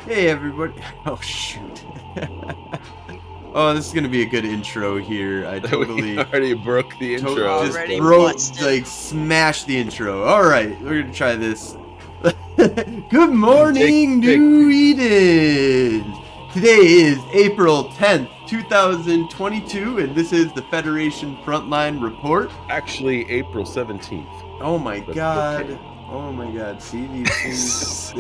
Hey everybody. Oh shoot. Oh, this is gonna be a good intro here. I We totally already broke the intro. just Already broke, busted. like, smashed the intro. Alright, we're gonna try this. Good morning, Jake. New Eden! Today is April 10th, 2022, and this is the Federation Frontline Report. Actually, April 17th. Oh my But god. okay. Oh my god. See these things?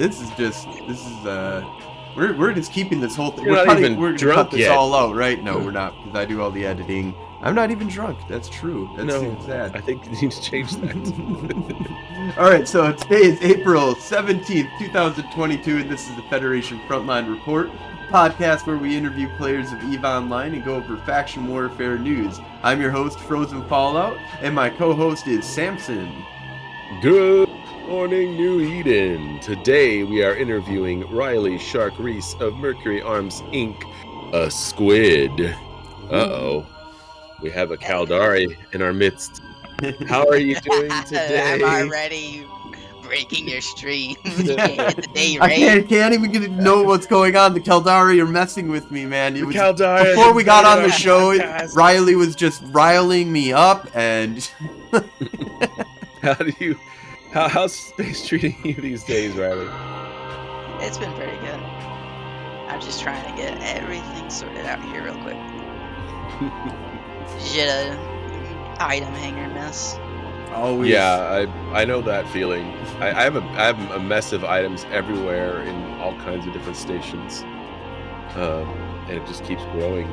We're just keeping this whole thing. You're not even We're gonna drunk cut this yet. all out, right? No, we're not, because I do all the editing. I'm not even drunk. That's true. That's No, sad. I think you need to change that. Alright, so today is April 17th, 2022, and this is the Federation Frontline Report, podcast where we interview players of EVE Online and go over faction warfare news. I'm your host, Frozen Fallout, and my co-host is Samson. Good morning, New Eden. Today we are interviewing Reilly Reese of Mercury Arms Inc., a squid. Uh-oh. We have a Caldari in our midst. How are you doing today? I'm already breaking your stream. You can't get the day I right. can't even get to know what's going on. The Caldari are messing with me, man. It was, Caldari, before we got on the Caldari show, podcast. Reilly was just riling me up, and How's space treating you these days, Reilly? It's been pretty good. I'm just trying to get everything sorted out here real quick. Did a item hanger mess. always. Yeah, I know that feeling. I have a mess of items everywhere in all kinds of different stations, and it just keeps growing.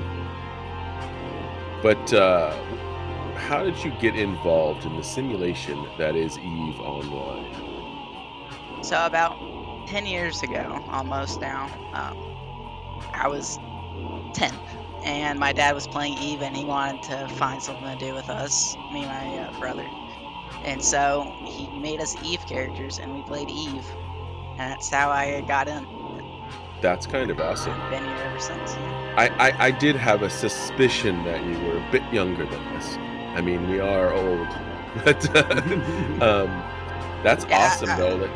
But how did you get involved in the simulation that is EVE Online? So about 10 years ago, almost now, I was 10, and my dad was playing EVE, and he wanted to find something to do with us, me and my brother. And so he made us EVE characters, and we played EVE, and that's how I got in. That's kind of awesome. Been here ever since. Yeah. I did have a suspicion that you were a bit younger than us. I mean, we are old, but that's awesome though.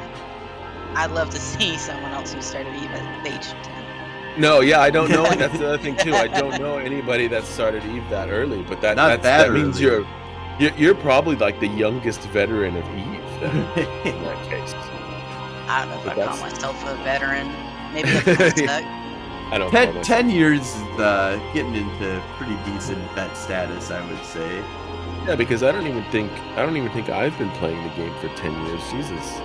I'd love to see someone else who started EVE at age 10. No, yeah, I don't know. That's the other thing too. I don't know anybody that started EVE that early, but that means early. you're probably like the youngest veteran of EVE then, in that case. I don't know if But I call myself a veteran. Maybe a tech. I don't know. 10 years is getting into pretty decent vet status, I would say. Yeah, because I don't even think I've been playing the game for 10 years. Jesus.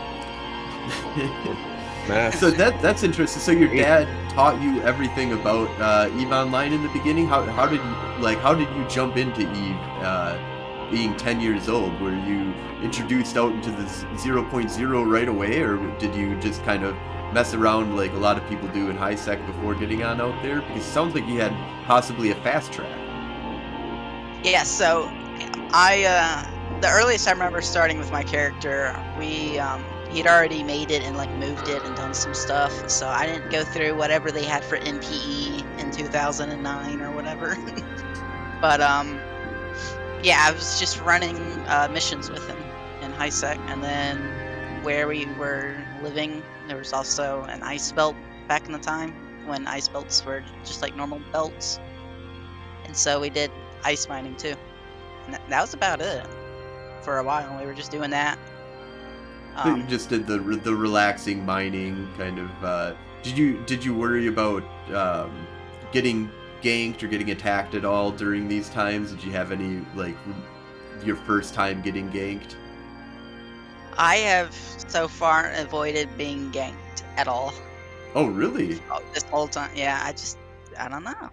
Math. So that's interesting. So your dad taught you everything about EVE Online in the beginning. How did you jump into EVE being 10 years old? Were you introduced out into the 0.0 right away, or did you just kind of mess around like a lot of people do in high sec before getting on out there? Because it sounds like you had possibly a fast track. Yeah, so the earliest I remember starting with my character, he'd already made it and like moved it and done some stuff, so I didn't go through whatever they had for NPE in 2009 or whatever. But yeah, I was just running missions with him in high sec, and then where we were living, there was also an ice belt back in the time when ice belts were just like normal belts, and so we did ice mining too, and that was about it for a while. We were just doing that. So you just did the relaxing mining kind of. Did you worry about getting ganked or getting attacked at all during these times? Did you have any like your first time getting ganked? I have so far avoided being ganked at all. Oh, really? This whole time, yeah. I don't know.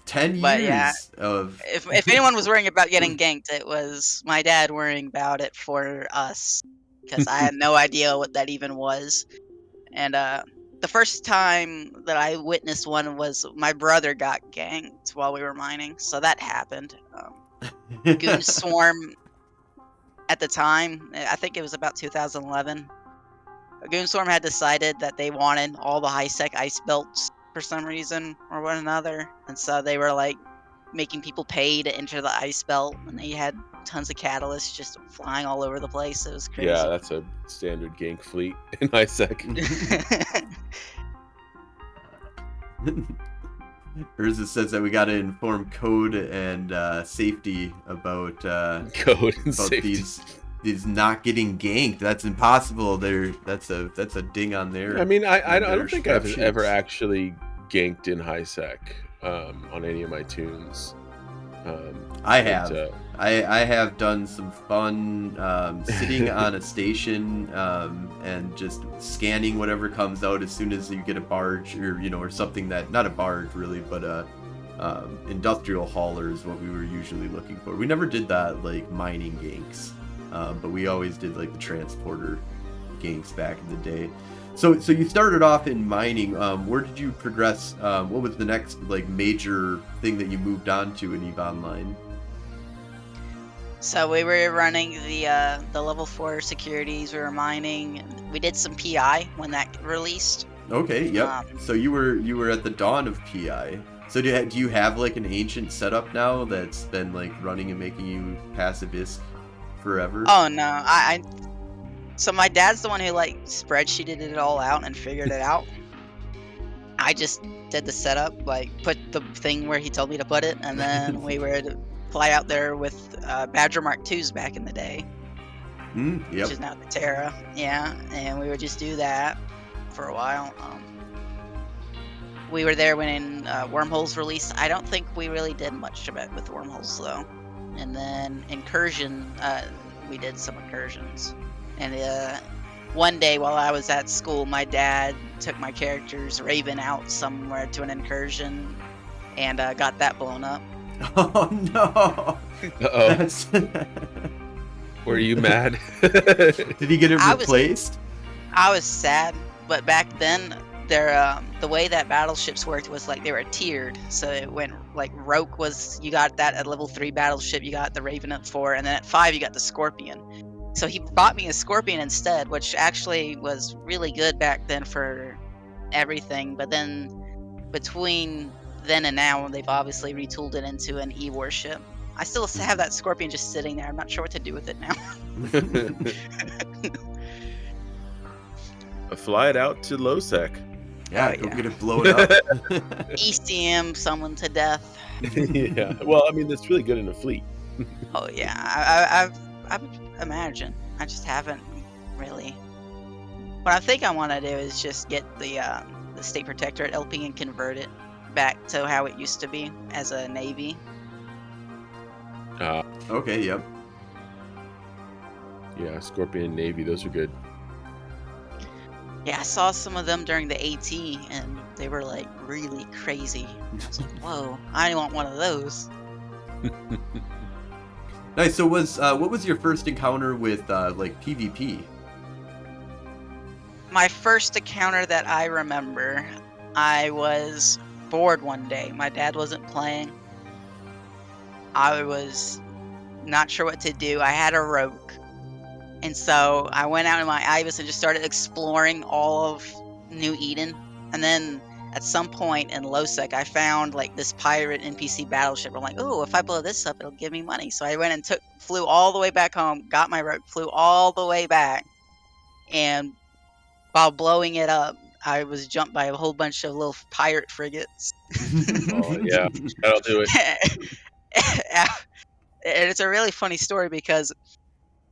10 years But yeah, of. if anyone was worrying about getting ganked, it was my dad worrying about it for us, because I had no idea what that even was. And the first time that I witnessed one was my brother got ganked while we were mining, so that happened. Goon Swarm at the time, I think it was about 2011. Goon Swarm had decided that they wanted all the high sec ice belts for some reason or one another, and so they were like making people pay to enter the ice belt, and they had tons of catalysts just flying all over the place. It was crazy. Yeah, that's a standard gank fleet in ISEC. Urza says that we got to inform code and safety about Code and safety. these not getting ganked. That's impossible. That's a ding on there. I mean, I don't think I've ever actually ganked in high sec on any of my tunes. I have. I have done some fun sitting on a station and just scanning whatever comes out as soon as you get a barge or something that, not a barge really, but industrial hauler is what we were usually looking for. We never did that like mining ganks, but we always did like the transporter ganks back in the day. So you started off in mining. Where did you progress? What was the next like major thing that you moved on to in EVE Online? So we were running the level 4 securities. We were mining. We did some PI when that released. Okay, yep. So you were at the dawn of PI. So do you have like an ancient setup now that's been like running and making you pass Abyss forever? Oh no, so my dad's the one who like spreadsheeted it all out and figured it out. I just did the setup, like put the thing where he told me to put it, and then we would fly out there with Badger Mark IIs back in the day, Yep. which is now the Terra. Yeah, and we would just do that for a while. We were there when Wormholes released. I don't think we really did much of it with Wormholes though. And then Incursion, we did some incursions. And one day while I was at school, my dad took my character's Raven out somewhere to an incursion and got that blown up. Oh no! Uh-oh. Were you mad? Did he get it replaced? I was sad, but back then, the way that battleships worked was like they were tiered. So it went like Roke was, you got that at level 3 battleship, you got the Raven at 4, and then at 5 you got the Scorpion. So he bought me a Scorpion instead, which actually was really good back then for everything. But then between then and now, they've obviously retooled it into an E-warship. I still have that Scorpion just sitting there. I'm not sure what to do with it now. Fly it out to low sec. Yeah, go get it blown up. ECM someone to death. Yeah. Well, I mean, that's really good in a fleet. Oh yeah, I imagine. I just haven't really. What I think I want to do is just get the State Protector at LP and convert it back to how it used to be as a Navy. Okay, yep. Yeah, Scorpion Navy, those are good. Yeah, I saw some of them during the AT, and they were like really crazy. I was like, whoa, I want one of those. Nice. So what was your first encounter with like PvP? My first encounter that I remember, I was bored one day. My dad wasn't playing. I was not sure what to do. I had a Roke. And so I went out in my Ibis and just started exploring all of New Eden. And then at some point in Lowsec, I found like this pirate NPC battleship. I'm like, oh, if I blow this up, it'll give me money. So I went and flew all the way back home, got my Roke, flew all the way back. And while blowing it up, I was jumped by a whole bunch of little pirate frigates. Oh, yeah, that'll do it. And it's a really funny story because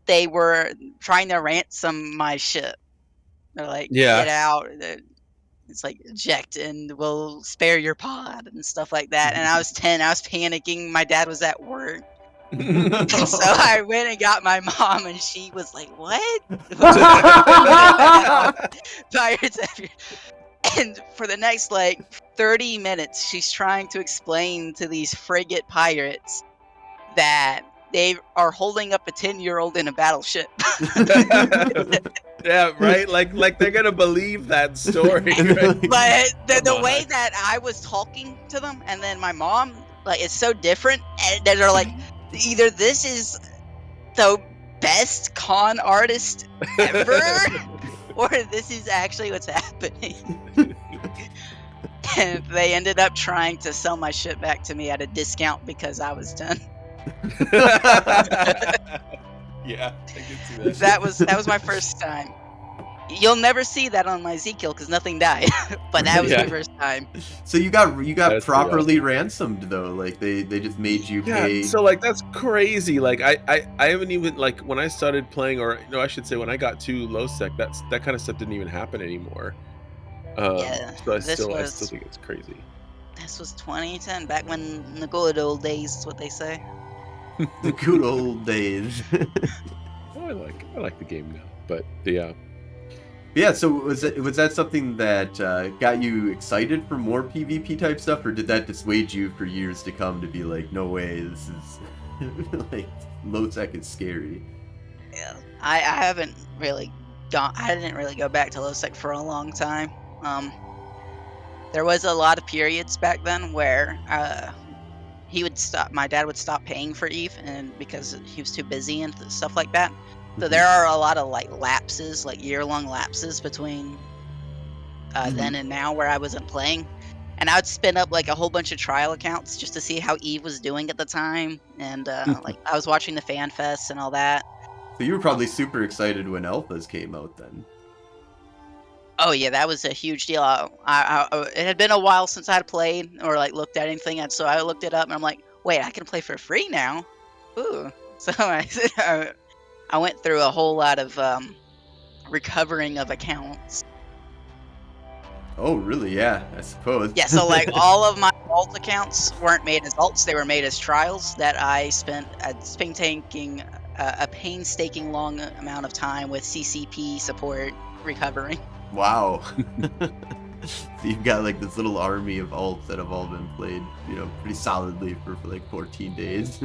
they were trying to ransom my ship. They're like, get out. It's like, eject and we'll spare your pod and stuff like that. And I was 10. I was panicking. My dad was at work. And so I went and got my mom, and she was like, what? Pirates everywhere. And for the next like 30 minutes, she's trying to explain to these frigate pirates that they are holding up a 10-year-old in a battleship. Yeah, right? Like they're gonna believe that story. Right? But the way that I was talking to them, and then my mom, like, it's so different, and they're like, either this is the best con artist ever, or this is actually what's happening. And they ended up trying to sell my ship back to me at a discount because I was done. Yeah, I can see that. That was my first time. You'll never see that on my Z kill because nothing died. But that was Yeah. my first time. So you got That's pretty properly awesome. ransomed though. Like they just made you Yeah, pay. so, like, that's crazy, like, I haven't even like, when I started playing, or, no, I should say when I got to low sec, that kinda stuff didn't even happen anymore. Yeah, So I still think it's crazy. this was 2010, back when in the good old days is what they say. The good old days. Oh, I like the game now, but yeah. Yeah, so was that something that got you excited for more PvP type stuff, or did that dissuade you for years to come to be like, no way, this is like low tech is scary? Yeah, I haven't really I didn't really go back to low sec for a long time. Um, there was a lot of periods back then where my dad would stop paying for Eve, and because he was too busy and stuff like that. So Hmm. there are a lot of like lapses, like year-long lapses between Hmm. then and now where I wasn't playing. And I would spin up like a whole bunch of trial accounts just to see how Eve was doing at the time. And like I was watching the fan fests and all that. So you were Um, probably super excited when alphas came out then. oh yeah, that was a huge deal. It had been a while since I'd played or like looked at anything, and so I looked it up and I'm like, wait, I can play for free now. Ooh. So I went through a whole lot of recovering of accounts. Oh, really? Yeah, I suppose. Yeah, so, like, all of my alt accounts weren't made as alts, they were made as trials that I spent a painstaking long amount of time with CCP support recovering. Wow. So you've got like this little army of alts that have all been played, pretty solidly for like 14 days.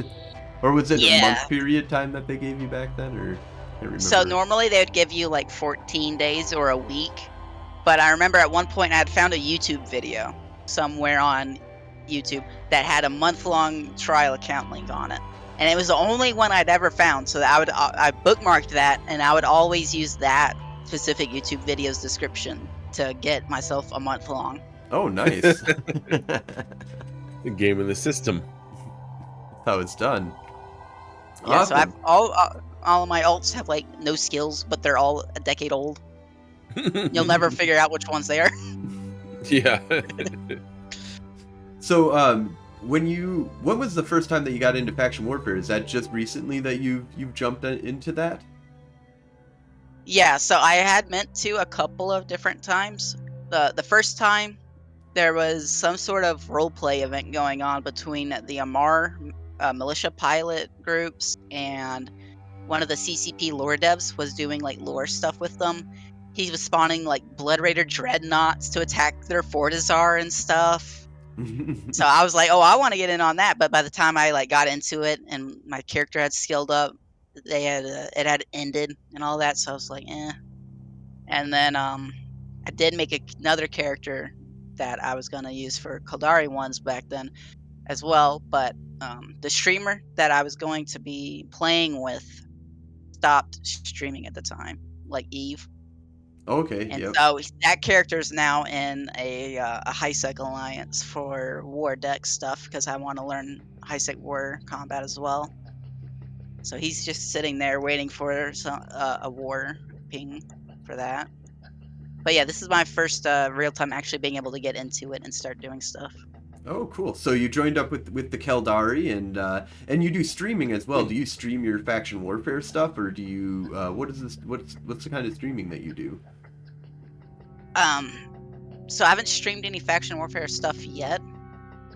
Or was it a Yeah. month period time that they gave you back then, or I can't So, remember. normally, they would give you, like, 14 days or a week, but I remember at one point I had found a YouTube video somewhere on YouTube that had a month-long trial account link on it, and it was the only one I'd ever found, so that I bookmarked that, and I would always use that specific YouTube video's description to get myself a month long. Oh, nice. The game in the system. How it's done. Yeah, so I've Awesome. all of my alts have, like, no skills, but they're all a decade old. You'll never figure out which ones they are. Yeah. So, when was the first time that you got into faction warfare? Is that just recently that you've jumped into that? Yeah, so I had meant to a couple of different times. The first time there was some sort of role play event going on between the Amar militia pilot groups and one of the CCP lore devs was doing like lore stuff with them. He was spawning like Blood Raider dreadnoughts to attack their Fortizar and stuff. So I was like, "Oh, I want to get in on that." But by the time I like got into it and my character had skilled up, it had ended and all that. So I was like, "Eh." And then I did make another character that I was gonna use for Kaldari ones back then as well. But the streamer that I was going to be playing with stopped streaming at the time, like Eve. Okay, And yep. so that character is now in a high sec alliance for war deck stuff because I want to learn high sec war combat as well. So he's just sitting there waiting for a war ping for that. But yeah, this is my first real time actually being able to get into it and start doing stuff. Oh, cool. So you joined up with the Keldari, and you do streaming as well. Hmm. Do you stream your faction warfare stuff, or do you what is this? What's the kind of streaming that you do? Um, so I haven't streamed any faction warfare stuff yet.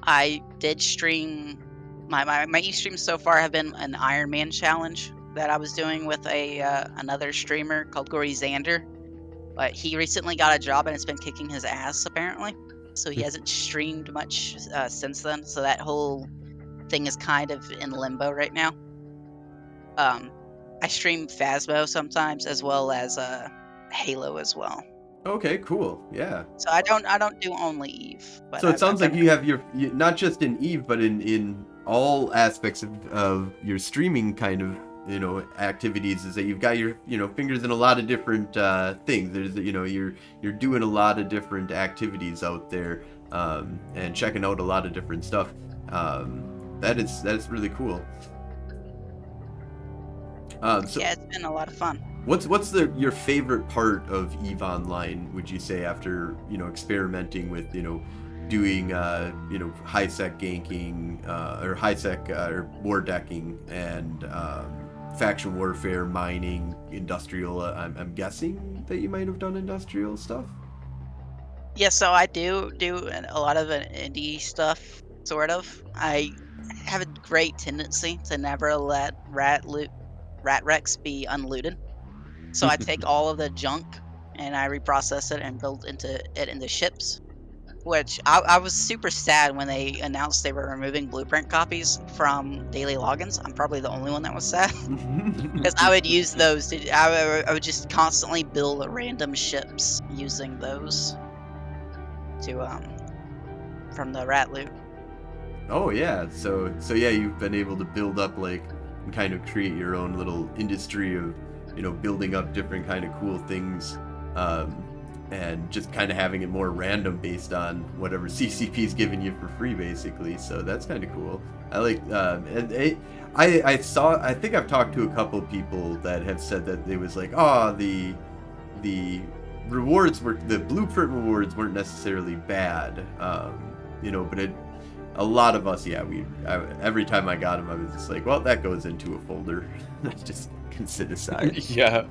I did stream my Eve streams so far have been an Iron Man challenge that I was doing with another streamer called Gory Xander. But he recently got a job and it's been kicking his ass apparently. So he hasn't streamed much since then. So that whole thing is kind of in limbo right now. I stream Phasmo sometimes as well as Halo as well. Okay, cool. Yeah. So I don't do only Eve, but So it I've sounds like done you have not just in Eve, but in all aspects of your streaming kind of activities. Is that you've got your fingers in a lot of different things. There's you're doing a lot of different activities out there, and checking out a lot of different stuff. That is really cool. So yeah, it's been a lot of fun. What's your favorite part of EVE Online? Would you say after experimenting with doing high sec ganking or high sec or war decking and faction warfare, mining, industrial? I'm guessing that you might have done industrial stuff. Yeah, so I do a lot of indie stuff, sort of. I have a great tendency to never let rat wrecks be unlooted. So I take all of the junk and I reprocess it and build into ships. Which I was super sad when they announced they were removing blueprint copies from daily logins. I'm probably the only one that was sad because I would use those to. I would just constantly build random ships using those to from the rat loot. Oh yeah, so yeah, you've been able to build up and kind of create your own little industry of building up different kind of cool things, and just kind of having it more random based on whatever CCP's giving you for free, basically. So that's kind of cool. I like, I think I've talked to a couple people that have said that it was like, oh, the rewards were the blueprint rewards weren't necessarily bad, but a lot of us, yeah, every time I got them, I was just like, well, that goes into a folder. That's just sit aside. Yeah,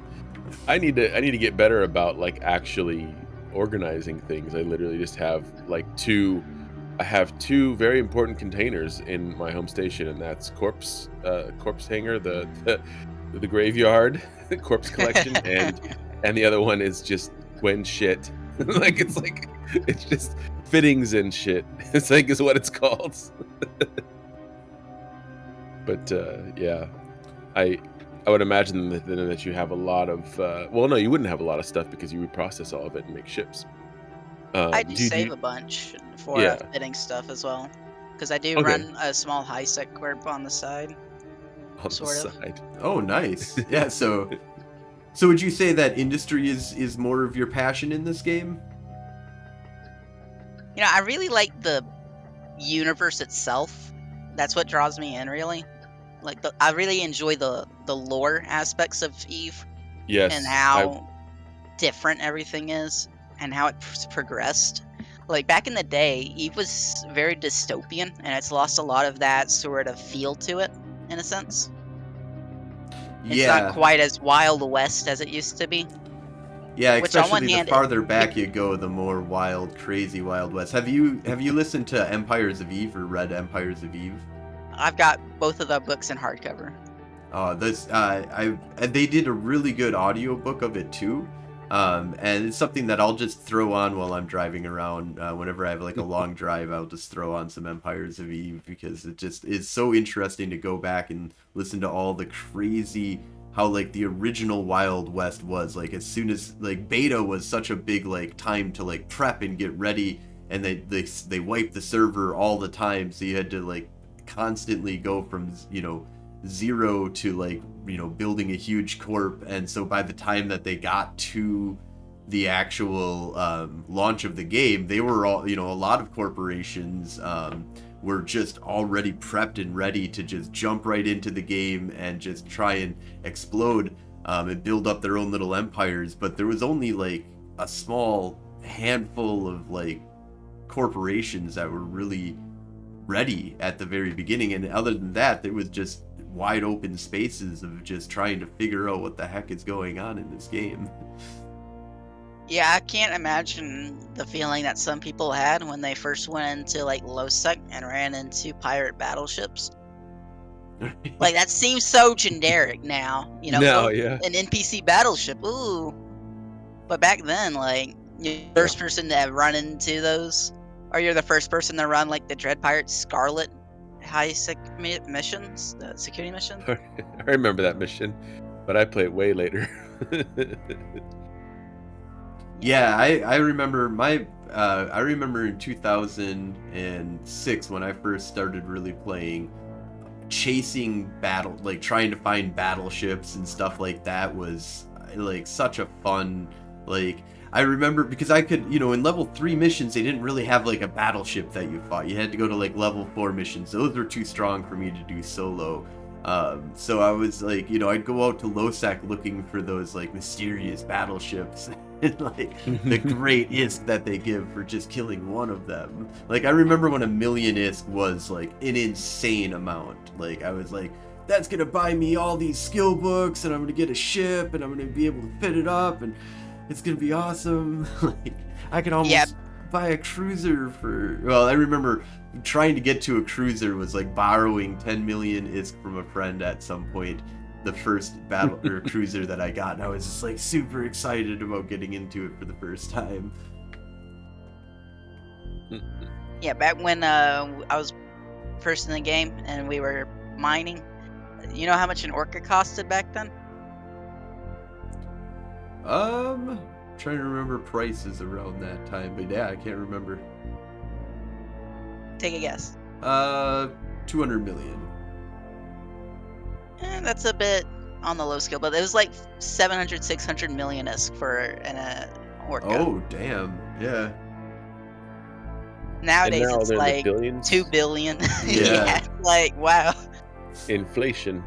I need to get better about actually organizing things. I literally just have I have two very important containers in my home station, and that's corpse hanger, the graveyard, corpse collection, and the other one is just Gwen shit. It's just fittings and shit. Is what it's called. But yeah, I would imagine that you have a lot of well, no, you wouldn't have a lot of stuff because you would process all of it and make ships. I do save a bunch for fitting stuff as well, because I do run a small high sec corp on the side. On the side. Oh, nice. Yeah. So would you say that industry is more of your passion in this game? I really like the universe itself. That's what draws me in, really. I really enjoy the lore aspects of EVE. Yes. And how different everything is, and how it's progressed. Back in the day, EVE was very dystopian, and it's lost a lot of that sort of feel to it, in a sense. It's not quite as Wild West as it used to be. Yeah, especially the farther back you go, the more wild, crazy Wild West. Have you listened to Empires of Eve or read Empires of Eve? I've got both of the books in hardcover. They did a really good audiobook of it too, and it's something that I'll just throw on while I'm driving around. Whenever I have a long drive, I'll just throw on some Empires of Eve because it just is so interesting to go back and listen to all the crazy how the original Wild West was. As soon as beta was such a big time to prep and get ready, and they wiped the server all the time, so you had to constantly go from zero to building a huge corp. And so by the time that they got to the actual launch of the game, they were all a lot of corporations were just already prepped and ready to just jump right into the game and just try and explode and build up their own little empires. But there was only a small handful of corporations that were really ready at the very beginning, and other than that, there was just wide open spaces of just trying to figure out what the heck is going on in this game. Yeah, I can't imagine the feeling that some people had when they first went into low sec and ran into pirate battleships. That seems so generic now, No, yeah. An NPC battleship, ooh. But back then, you're the first person to run into those, or you're the first person to run the Dread Pirate Scarlet high sec missions, the security mission. I remember that mission, but I played way later. Yeah, I remember I remember in 2006 when I first started really playing, chasing trying to find battleships and stuff like that was such a fun I remember because I could, in level 3 missions, they didn't really have a battleship that you fought. You had to go to level 4 missions. Those were too strong for me to do solo. So I was like, you know, I'd go out to Losec looking for those like mysterious battleships and like the great ISK that they give for just killing one of them. Like I remember when 1,000,000 ISK was like an insane amount. Like I was like, that's gonna buy me all these skill books and I'm gonna get a ship and I'm gonna be able to fit it up and it's gonna be awesome. Like I could almost buy a cruiser for, well, I remember trying to get to a cruiser was like borrowing 10,000,000 ISK from a friend at some point. The first battle or cruiser that I got, and I was just like super excited about getting into it for the first time. Yeah, back when I was first in the game and we were mining, you know how much an orca costed back then? Trying to remember prices around that time, but yeah, I can't remember. Take a guess. 200 million. That's a bit on the low scale, but it was like 700, 600 million ISK for an orca. Oh, damn. Yeah. Nowadays And now it's they're in the like billions? 2 billion. Yeah. Like wow. Inflation.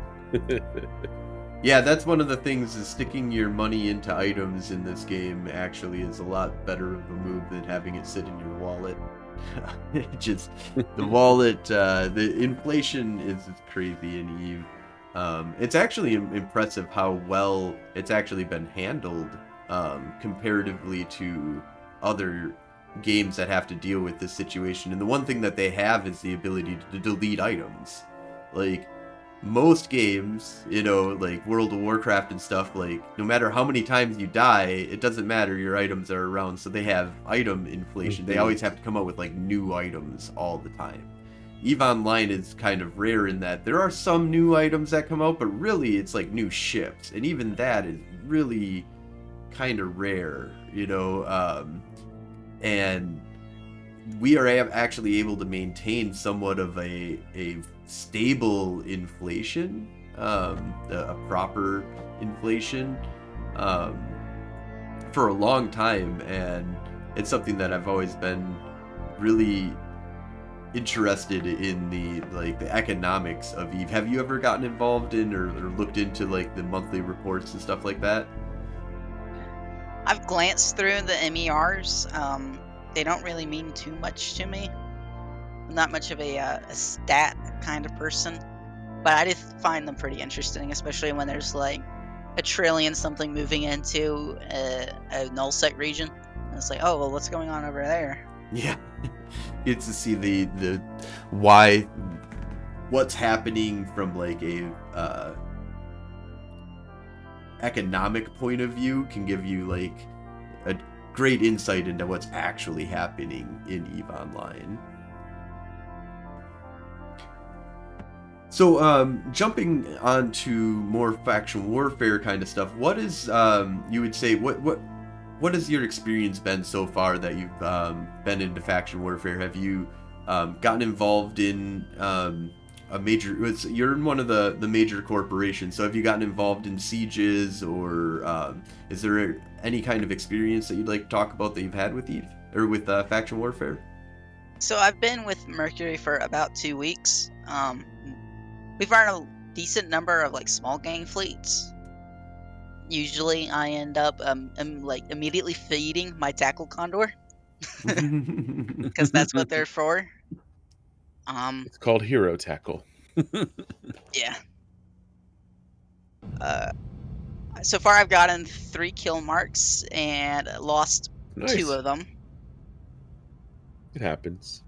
Yeah, that's one of the things, is sticking your money into items in this game actually is a lot better of a move than having it sit in your wallet. Just the wallet, the inflation is crazy in Eve. It's actually impressive how well it's actually been handled comparatively to other games that have to deal with this situation. And the one thing that they have is the ability to delete items. Like most games, you know, like World of Warcraft and stuff, like no matter how many times you die, it doesn't matter, your items are around, so they have item inflation. They always have to come up with like new items all the time. EVE Online is kind of rare in that there are some new items that come out, but really it's like new ships, and even that is really kind of rare, you know. And we are actually able to maintain somewhat of a stable inflation, a proper inflation, for a long time, and it's something that I've always been really interested in, the economics of EVE. Have you ever gotten involved in or looked into like the monthly reports and stuff like that? I've glanced through the MERs. They don't really mean too much to me. I'm not much of a stat kind of person, but I just find them pretty interesting, especially when there's like 1 trillion something moving into a null set region. And it's like, oh well, what's going on over there? Yeah. It's to see the what's happening from like a economic point of view can give you like a great insight into what's actually happening in EVE Online. So, jumping on to more faction warfare kind of stuff, what is, you would say, what has your experience been so far that you've been into faction warfare? Have you gotten involved in a major, you're in one of the major corporations, so have you gotten involved in sieges, or is there any kind of experience that you'd like to talk about that you've had with EVE, or with faction warfare? So I've been with Mercury for about 2 weeks. We've run a decent number of like small gang fleets. Usually I end up like immediately feeding my tackle condor because that's what they're for. It's called Hero Tackle. Yeah. So far I've gotten 3 kill marks and lost Nice. 2 of them. It happens.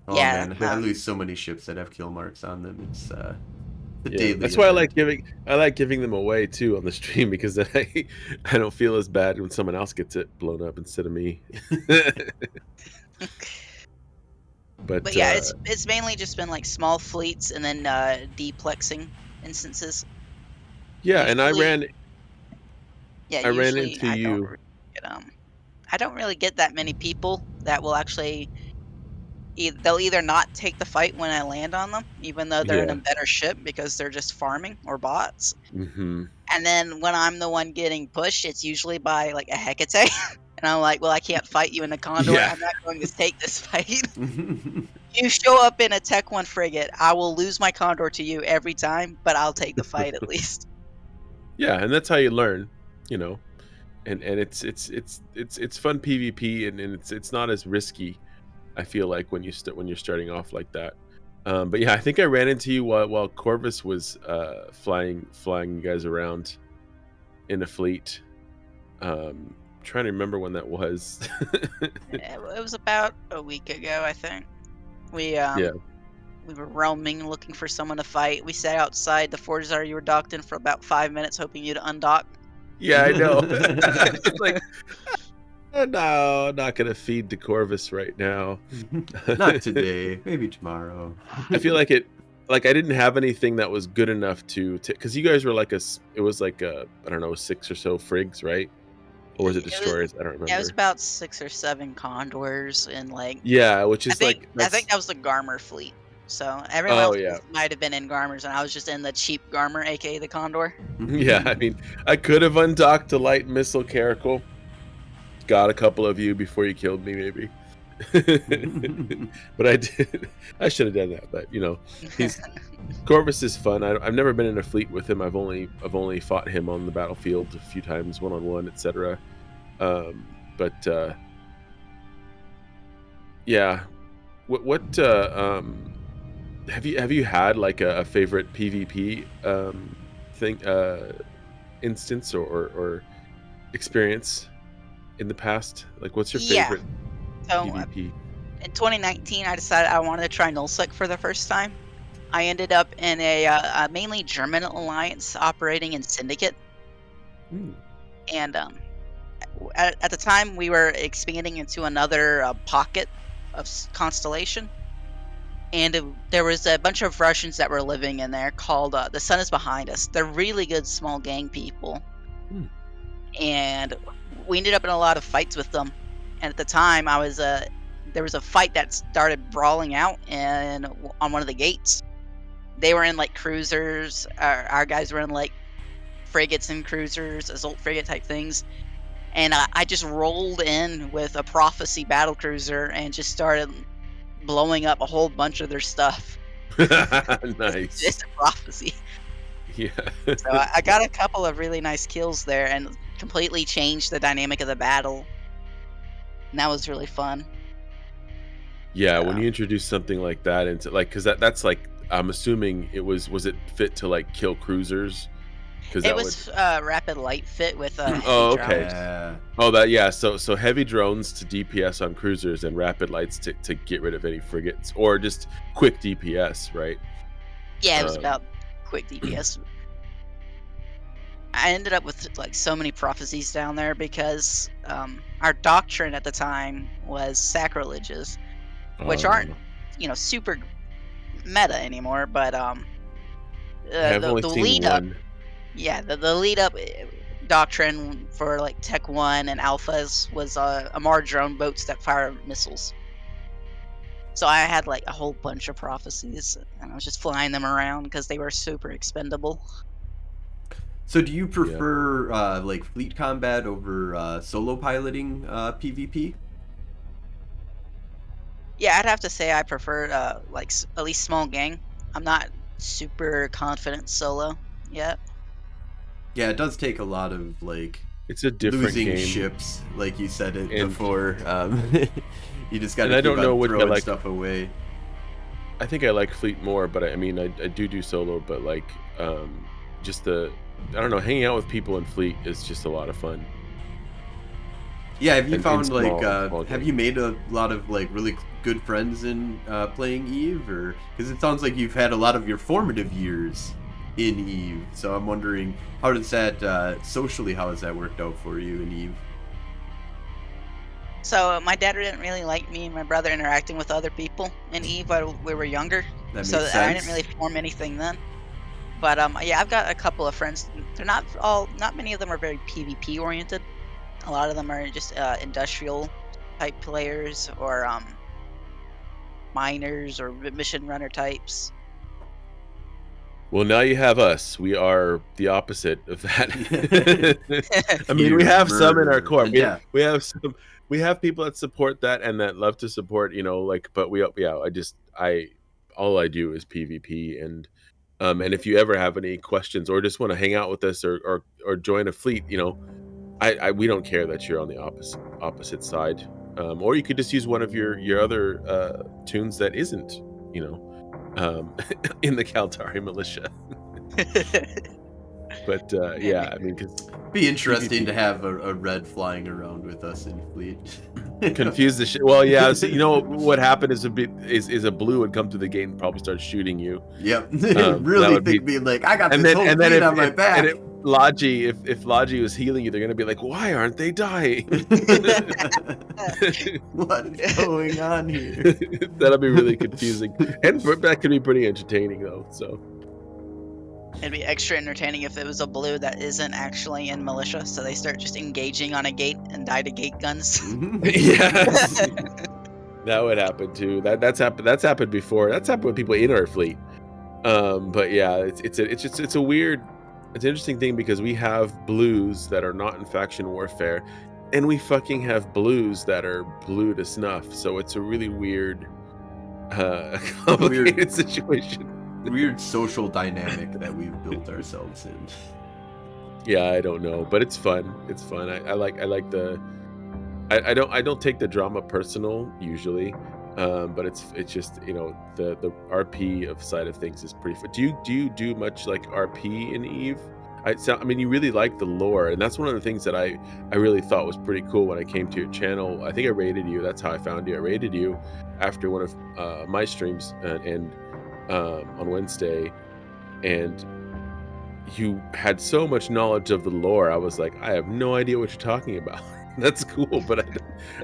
Oh Yeah, man, I lose so many ships that have kill marks on them. It's the Yeah, daily. that's why I event. like giving them away too on the stream, because then I don't feel as bad when someone else gets it blown up instead of me. But yeah, it's mainly just been like small fleets and then deplexing instances. yeah, and I Usually- ran Yeah, I ran usually into I you. don't really get, I don't really get that many people that will actually. They'll either not take the fight when I land on them, even though they're in a Yeah. better ship because they're just farming or bots. Mm-hmm. And then when I'm the one getting pushed, it's usually by like a Hecate, and And I'm like, well, I can't fight you in the Condor. Yeah. I'm not going to take this fight. You show up in a Tech 1 frigate, I will lose my Condor to you every time, but I'll take the fight at least. Yeah, and that's how you learn, you know. And it's fun PvP, and it's not as risky, I feel like, when you're starting off like that. But yeah, I think I ran into you while Corvus was flying you guys around in a fleet. Trying to remember when that was. It was about a week ago, I think. We Yeah. we were roaming, looking for someone to fight. We sat outside the Forza you were docked in for about 5 minutes, hoping you'd undock. Yeah, I know. It's like, no, I'm not gonna feed to Corvus right now. Not today, maybe tomorrow. I feel like I didn't have anything that was good enough to because you guys were like it was like I don't know, 6 or so frigs, right? Or was it It was destroyers? I don't Yeah, it was remember. about 6 or 7 Condors and, like, Yeah, which I is think like I think that's that was the Garmer fleet. So, everyone oh else yeah. might have been in Garmers, and I was just in the cheap Garmer, aka the Condor. Yeah, I mean, I could have undocked a light missile caracal. Got a couple of you before you killed me, maybe. But I did. I should have done that. But you know, Corvus is fun. I've never been in a fleet with him. I've only fought him on the battlefield a few times, 1-on-1, etc. But yeah, what have you had like a favorite PvP thing instance or experience in the past? Like, what's your Yeah. favorite So, PvP? in 2019, I decided I wanted to try nullsec for the first time. I ended up in a mainly German alliance operating in Syndicate, Hmm. and at the time we were expanding into another pocket of Constellation, and there was a bunch of Russians that were living in there called the Sun is Behind Us. They're really good small gang people, Hmm. and we ended up in a lot of fights with them. And at the time, there was a fight that started brawling out on one of the gates. They were in like cruisers. Our guys were in like frigates and cruisers, assault frigate type things. And I just rolled in with a Prophecy battle cruiser and just started blowing up a whole bunch of their stuff. It's Nice. a Prophecy. Yeah. So I got a couple of really nice kills there and completely changed the dynamic of the battle. And that was really fun. Yeah, when Uh, you introduce something like that into like, because that's like, I'm assuming was it fit to like kill cruisers? Because it that would. was rapid light fit with heavy Oh, okay. drones. Yeah. Oh, that yeah. So heavy drones to DPS on cruisers and rapid lights to get rid of any frigates or just quick DPS, right? Yeah, it was Um, about quick DPS. I ended up with like so many prophecies down there because our doctrine at the time was sacrileges, which aren't uh, super meta anymore. But I've only the seen lead up, one. yeah, the lead up doctrine for like Tech 1 and Alphas was Amar drone boats that fire missiles. So I had like a whole bunch of prophecies, and I was just flying them around because they were super expendable. So do you Yeah. prefer like fleet combat over solo piloting PvP? Yeah, I'd have to say I prefer like at least small gang. I'm not super confident solo yet. Yeah, it does take a lot of like It's a different losing game, ships, like you said it and before. You just got and to I keep don't know on which I throwing like. stuff away. I think I like Fleet more, but I mean, I do solo, but like, just I don't know, hanging out with people in Fleet is just a lot of fun, Yeah, have you and in found like small have game. you made a lot of like really good friends in playing Eve, or because it sounds like you've had a lot of your formative years in Eve. So I'm wondering how does that socially how has that worked out for you in Eve? So my dad didn't really like me and my brother interacting with other people in Eve while we were younger. That So makes I didn't sense. really form anything then. But yeah, I've got a couple of friends. They're not many of them are very PvP oriented. A lot of them are just industrial type players or miners or mission runner types. Well, now you have us. We are the opposite of that. I mean, we Fear, have some in our murder, core. and death. We have some. We have people that support that and that love to support. Like, but all I do is PvP, and if you ever have any questions or just want to hang out with us or join a fleet, we don't care that you're on the opposite side. Or you could just use one of your other tunes that isn't, you know, in the Kaltari militia. But yeah, I mean, because Be interesting PvP to have a red flying around with us in fleet. confuse the shit. Well, yeah, so, what happened is a blue would come to the gate and probably start shooting you. Yep. That Really would be, think being like, I got and this then whole and then fleet on my back. Logi, if Logi was healing you, they're gonna be like, why aren't they dying? What is going on here? That'll be really confusing, and that could be pretty entertaining though. So It'd be extra entertaining if it was a blue that isn't actually in militia, so they start just engaging on a gate and die to gate guns. yes, that would happen too. That's happened before. That's happened with people in our fleet. But yeah, it's an interesting thing because we have blues that are not in faction warfare, and we fucking have blues that are blue to snuff. So it's a really weird, complicated situation. Weird social dynamic that we've built ourselves in. Yeah, I don't know, but it's fun. It's fun. I like the. I don't take the drama personal usually, but it's just the RP of side of things is pretty fun. Do you do much like RP in Eve? I mean, you really like the lore, and that's one of the things that I really thought was pretty cool when I came to your channel. I think I raided you. That's how I found you. I raided you after one of my streams and on Wednesday, and you had so much knowledge of the lore. I was like, I have no idea what you're talking about. That's cool, but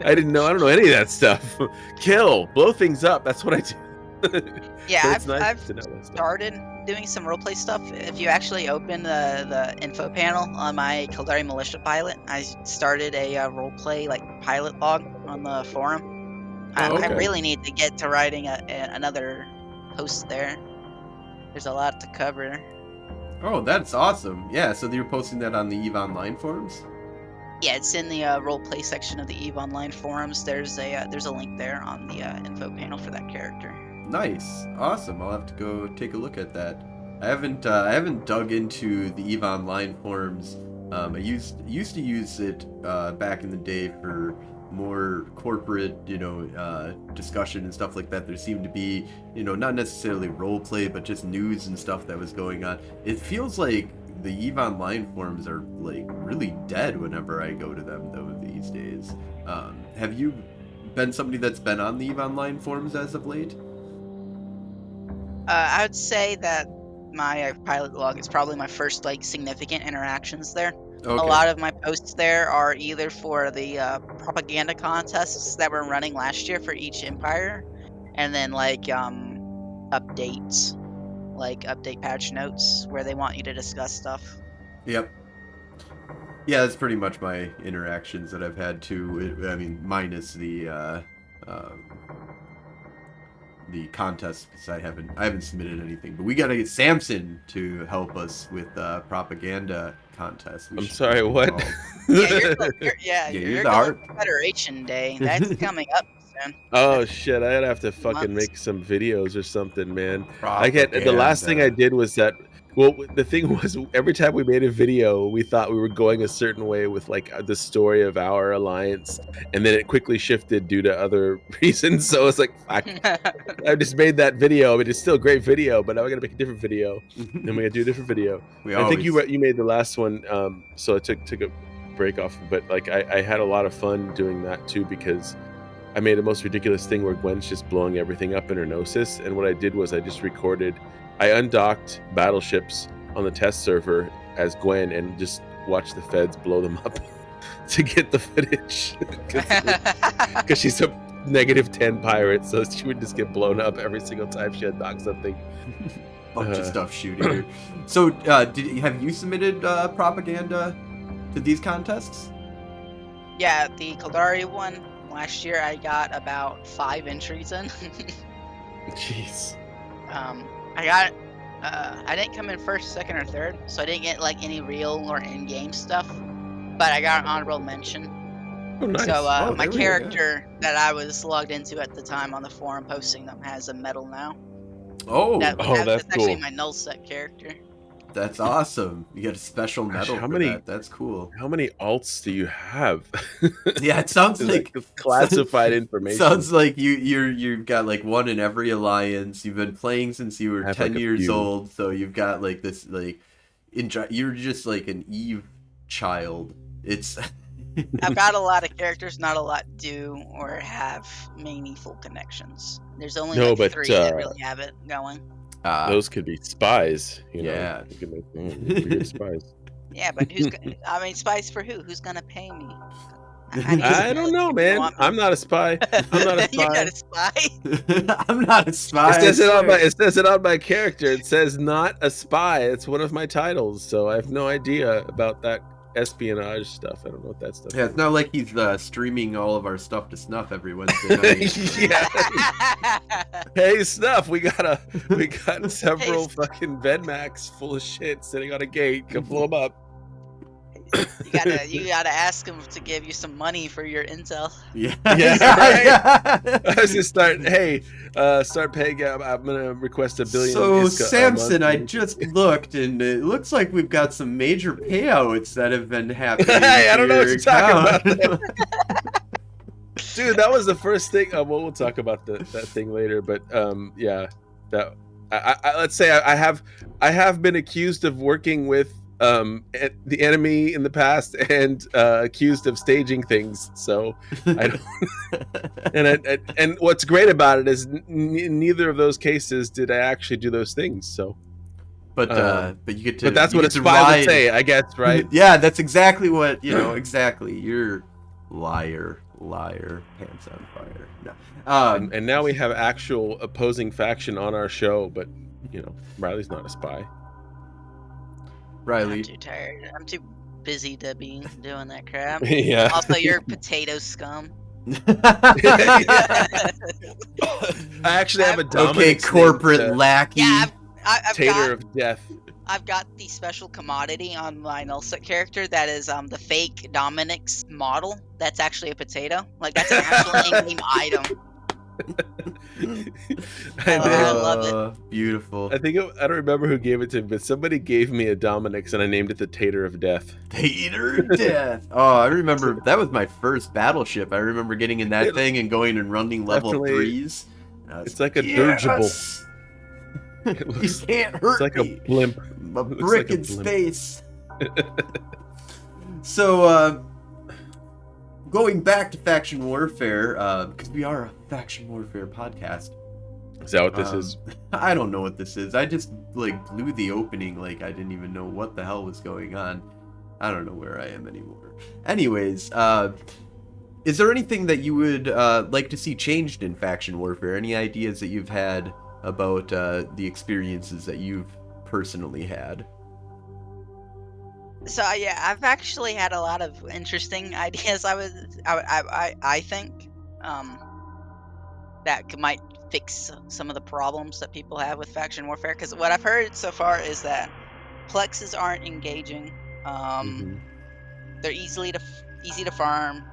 I didn't know. I don't know any of that stuff. Kill, blow things up. That's what I do. Yeah, So it's nice I've to know that stuff. started doing some roleplay stuff. If you actually open the info panel on my Kildari Militia pilot, I started a roleplay pilot log on the forum. Oh, I okay. really need to get to writing another post there. There's a lot to cover. Oh, that's awesome. Yeah, so you're posting that on the EVE Online forums? Yeah, it's in the roleplay section of the EVE Online forums. There's a link there on the info panel for that character. Nice, awesome. I'll have to go take a look at that. I haven't dug into the EVE Online forums. I used to use it back in the day for more corporate, discussion and stuff like that. There seemed to be, not necessarily role play, but just news and stuff that was going on. It feels like the EVE Online forums are really dead whenever I go to them though these days. Have you been somebody that's been on the EVE Online forums as of late? I would say that my pilot log is probably my first significant interactions there. Okay. A lot of my posts there are either for the propaganda contests that were running last year for each empire, and then updates, update patch notes where they want you to discuss stuff. Yep. Yeah, that's pretty much my interactions that I've had too. I mean, minus the contest, because I haven't submitted anything. But we gotta get Samson to help us with propaganda contest. I'm sorry, what? You're the going heart. Federation Day. That's coming up soon. Oh shit! I'd have to fucking make some videos or something, man. The last thing I did was that. Well, the thing was, every time we made a video, we thought we were going a certain way with the story of our alliance, and then it quickly shifted due to other reasons. So it's like, fuck. I just made that video. I mean, it's still a great video, but now we're gonna make a different video, and we're gonna do a different video. I think you made the last one, so I took a break off. But I had a lot of fun doing that too, because I made the most ridiculous thing where Gwen's just blowing everything up in her Gnosis, and what I did was I just recorded. I undocked battleships on the test server as Gwen and just watched the feds blow them up to get the footage. Because she's a -10 pirate, so she would just get blown up every single time she undocked something. Bunch of stuff shooting her. So, have you submitted propaganda to these contests? Yeah, the Kildari one last year, I got about 5 entries in. Jeez. I got I didn't come in first, second, or third, so I didn't get like any real or in-game stuff. But I got an honorable mention. Oh, nice. So Oh, my there we go. character that I was logged into at the time on the forum posting them has a medal now. Oh, that's actually cool. my null set character. that's awesome. You get a special Gosh, medal how for many- that. That's cool. How many alts do you have? Yeah, it sounds Is like that classified information. Sounds like you've got like one in every alliance. You've been playing since you were I have, 10 like, a years few. old, so you've got like this like you're just like an Eve child. It's I've got a lot of characters, not a lot do or have meaningful connections. There's only No, like but, 3 that really have it going. Those could be spies, you know. Yeah. You could make pretty good spies. Yeah, but I mean, spies for who? Who's gonna pay me? I don't know, man. I'm not a spy. I'm not a spy. You're not a spy. I'm not a spy. It says I it on my character. It says not a spy. It's one of my titles, so I have no idea about that espionage stuff. I don't know what that stuff Yeah, it's not like he's streaming all of our stuff to Snuff every Wednesday night. Yeah. Hey, Snuff, we got several fucking Venmax full of shit sitting on a gate. Come blow them up. You gotta ask him to give you some money for your intel. Yeah. I was just start paying. I'm gonna request $1 billion. So ISKA a Samson, I month. just looked, and it looks like we've got some major payouts that have been happening. Hey, I don't know what to you're talking your about. Dude, that was the first thing. Well, we'll talk about that thing later. But yeah, that let's say I have been accused of working with the enemy in the past and accused of staging things. So I don't. and what's great about it is in neither of those cases did I actually do those things. So. But you get to. But that's you what get a to spy ride. would say, I guess, right? Yeah, that's exactly what exactly. You're liar, pants on fire. No. And now we have actual opposing faction on our show, but Riley's not a spy. Riley. I'm too tired. I'm too busy to be doing that crap. Yeah. Also, you're potato scum. I actually have a Dominic. corporate lackey. Yeah, I've Tater got of death. I've got the special commodity on my nullset character that is the fake Dominic's model. That's actually a potato. Like that's an actual in-game item. I love it. Beautiful. I don't remember who gave it to me, but somebody gave me a Dominic's and I named it the Tater of Death. Tater of Death. Oh, I remember that was my first battleship. I remember getting in that thing and going and running level Definitely. 3s. It's like a dirigible. You can't hurt It's like me. a blimp. A looks brick like a in blimp. space. So, going back to faction warfare, because we are a faction warfare podcast. Is that what this is? I don't know what this is. I just blew the opening like I didn't even know what the hell was going on. I don't know where I am anymore. Anyways, is there anything that you would like to see changed in faction warfare? Any ideas that you've had about the experiences that you've personally had? So yeah, I've actually had a lot of interesting ideas. I think that might fix some of the problems that people have with faction warfare. Because what I've heard so far is that plexes aren't engaging. They're easy to farm,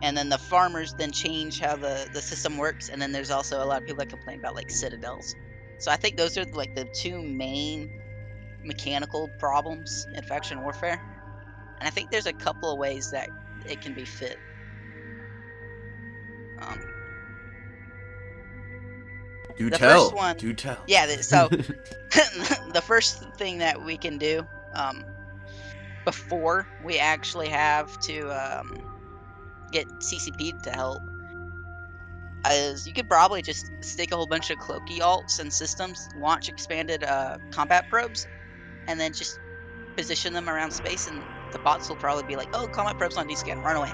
and then the farmers then change how the system works. And then there's also a lot of people that complain about citadels. So I think those are the 2 main mechanical problems in faction warfare, and I think there's a couple of ways that it can be fit. Do The tell. first one- Do tell. Yeah, so the first thing that we can do before we actually have to get CCP to help is you could probably just stick a whole bunch of cloaky alts and systems, launch expanded combat probes, and then just position them around space, and the bots will probably be like, "Oh, combat probes on D-scan, run away."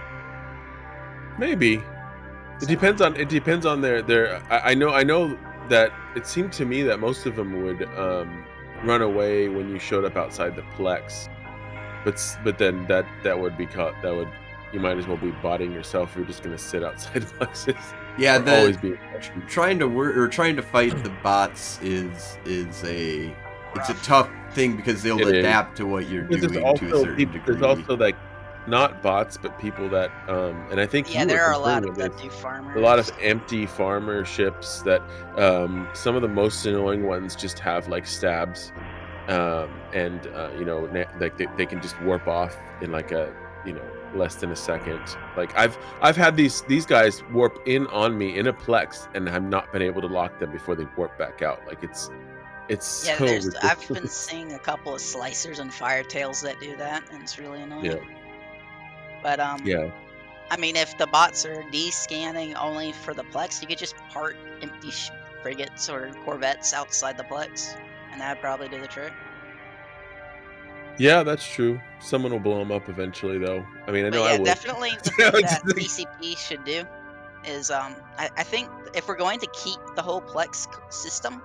Maybe. It depends on their. I know that it seemed to me that most of them would run away when you showed up outside the plex, but then that would be caught. That would, you might as well be botting yourself if you're just gonna sit outside plexes. Yeah, always be trying to fight the bots is a It's a rough. tough thing because they'll It is. adapt to what you're Because doing to a certain degree. there's also like not bots, but people that and I think Yeah, you were there are a lot confirming of that this. do A lot of farmers. empty farmer ships that some of the most annoying ones just have like stabs and you know like they can just warp off in like a less than a second. Like I've had these guys warp in on me in a plex and I've not been able to lock them before they warp back out. Like it's Yeah, so I've been ridiculous. seeing a couple of slicers and firetails that do that, and it's really Yeah, annoying. But yeah. I mean, if the bots are de-scanning only for the Plex, you could just park empty frigates or corvettes outside the Plex, and that'd probably do the trick. Yeah, that's true. Someone will blow them up eventually, though. I mean, I But know I yeah, would. definitely the thing It's that just like- CCP should do is I think if we're going to keep the whole Plex system,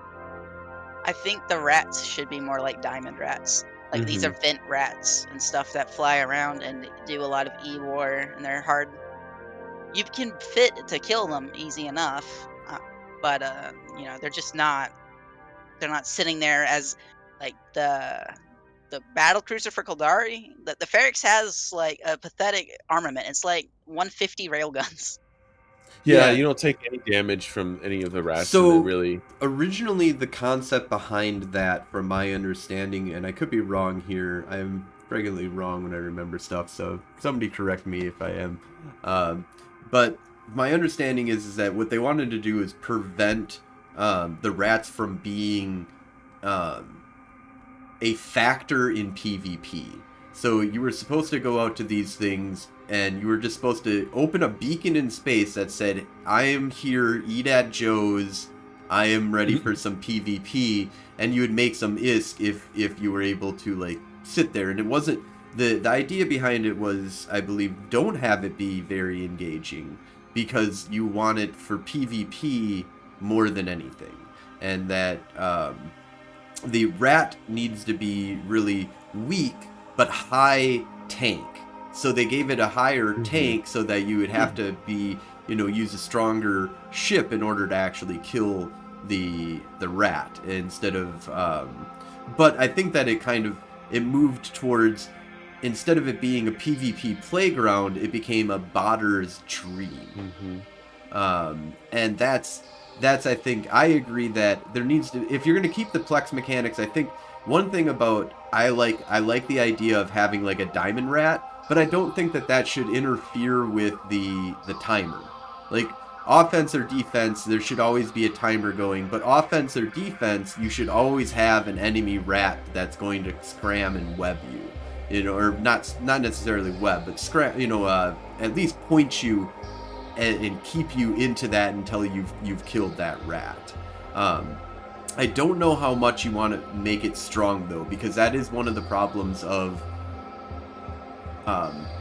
I think the rats should be more like diamond rats. Like these are Mhm. vent rats and stuff that fly around and do a lot of e-war, and they're hard. You can fit to kill them easy enough, but they're just not. They're not sitting there as like the battle cruiser for Kildari. The Ferrix has like a pathetic armament. It's like 150 railguns. Yeah, Yeah. you don't take any damage from any of the rats, and it So really. originally, the concept behind that, from my understanding, and I could be wrong here. I'm regularly wrong when I remember stuff, so somebody correct me if I am. Um, but my understanding is that what they wanted to do is prevent the rats from being um, a factor in PvP. So you were supposed to go out to these things and you were just supposed to open a beacon in space that said, I am here, eat at Joe's, I am ready for some PvP, and you would make some ISK if you were able to like sit there. And it wasn't the idea behind it was, I believe, don't have it be very engaging because you want it for PvP more than anything. And that the rat needs to be really weak but high tank. So they gave it a higher tank so that you would have to be, use a stronger ship in order to actually kill the rat instead of. But I think that it moved towards, instead of it being a PvP playground, it became a botter's dream. Mhm. And that's I think I agree that there needs to, if you're going to keep the Plex mechanics, I think one thing about I like the idea of having like a diamond rat, but I don't think that should interfere with the timer. Like offense or defense, there should always be a timer going, but offense or defense, you should always have an enemy rat that's going to scram and web you, or not necessarily web, but scram, at least point you and keep you into that until you've killed that rat. I don't know how much you want to make it strong though, because that is one of the problems of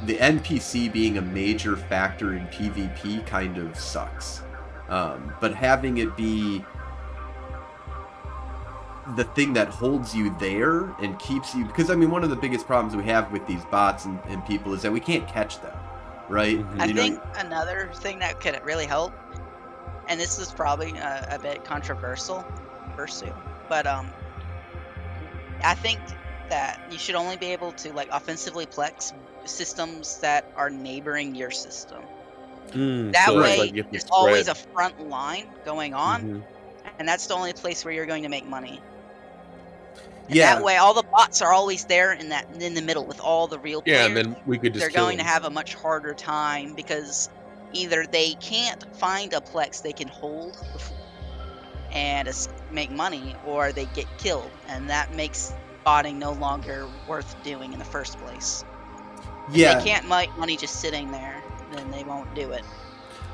the NPC being a major factor in PvP kind of sucks. But having it be the thing that holds you there and keeps you, because I mean one of the biggest problems we have with these bots and people is that we can't catch them, right? Mhm. I think another thing that could really help, and this is probably a bit controversial, but I think that you should only be able to like offensively plex systems that are neighboring your system. That So it's Right. like way, you have to there's always spread. a front line going on, Mhm. and that's the only place where you're going to make money. And that Yeah, way, all the bots are always there in the middle with all the real Yeah, and players. then we could just They're kill going to them. have a much harder time because either they can't find a plex they can hold and make money, or they get killed, and that makes botting no longer worth doing in the first place. If they yeah. can't make money just sitting there, then they won't do it.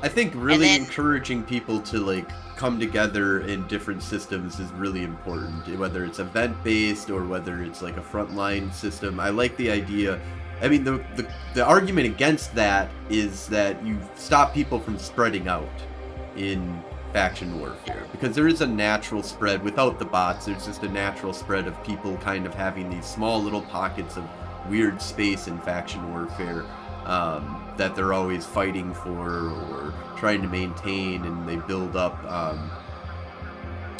I think And really then, encouraging people to like come together in different systems is really important. Whether it's event based or whether it's like a frontline system, I like the idea. I mean, the argument against that is that you stop people from spreading out in faction warfare, because there is a natural spread without the bots. There's just a natural spread of people kind of having these small little pockets of weird space in faction warfare that they're always fighting for or trying to maintain, and they build up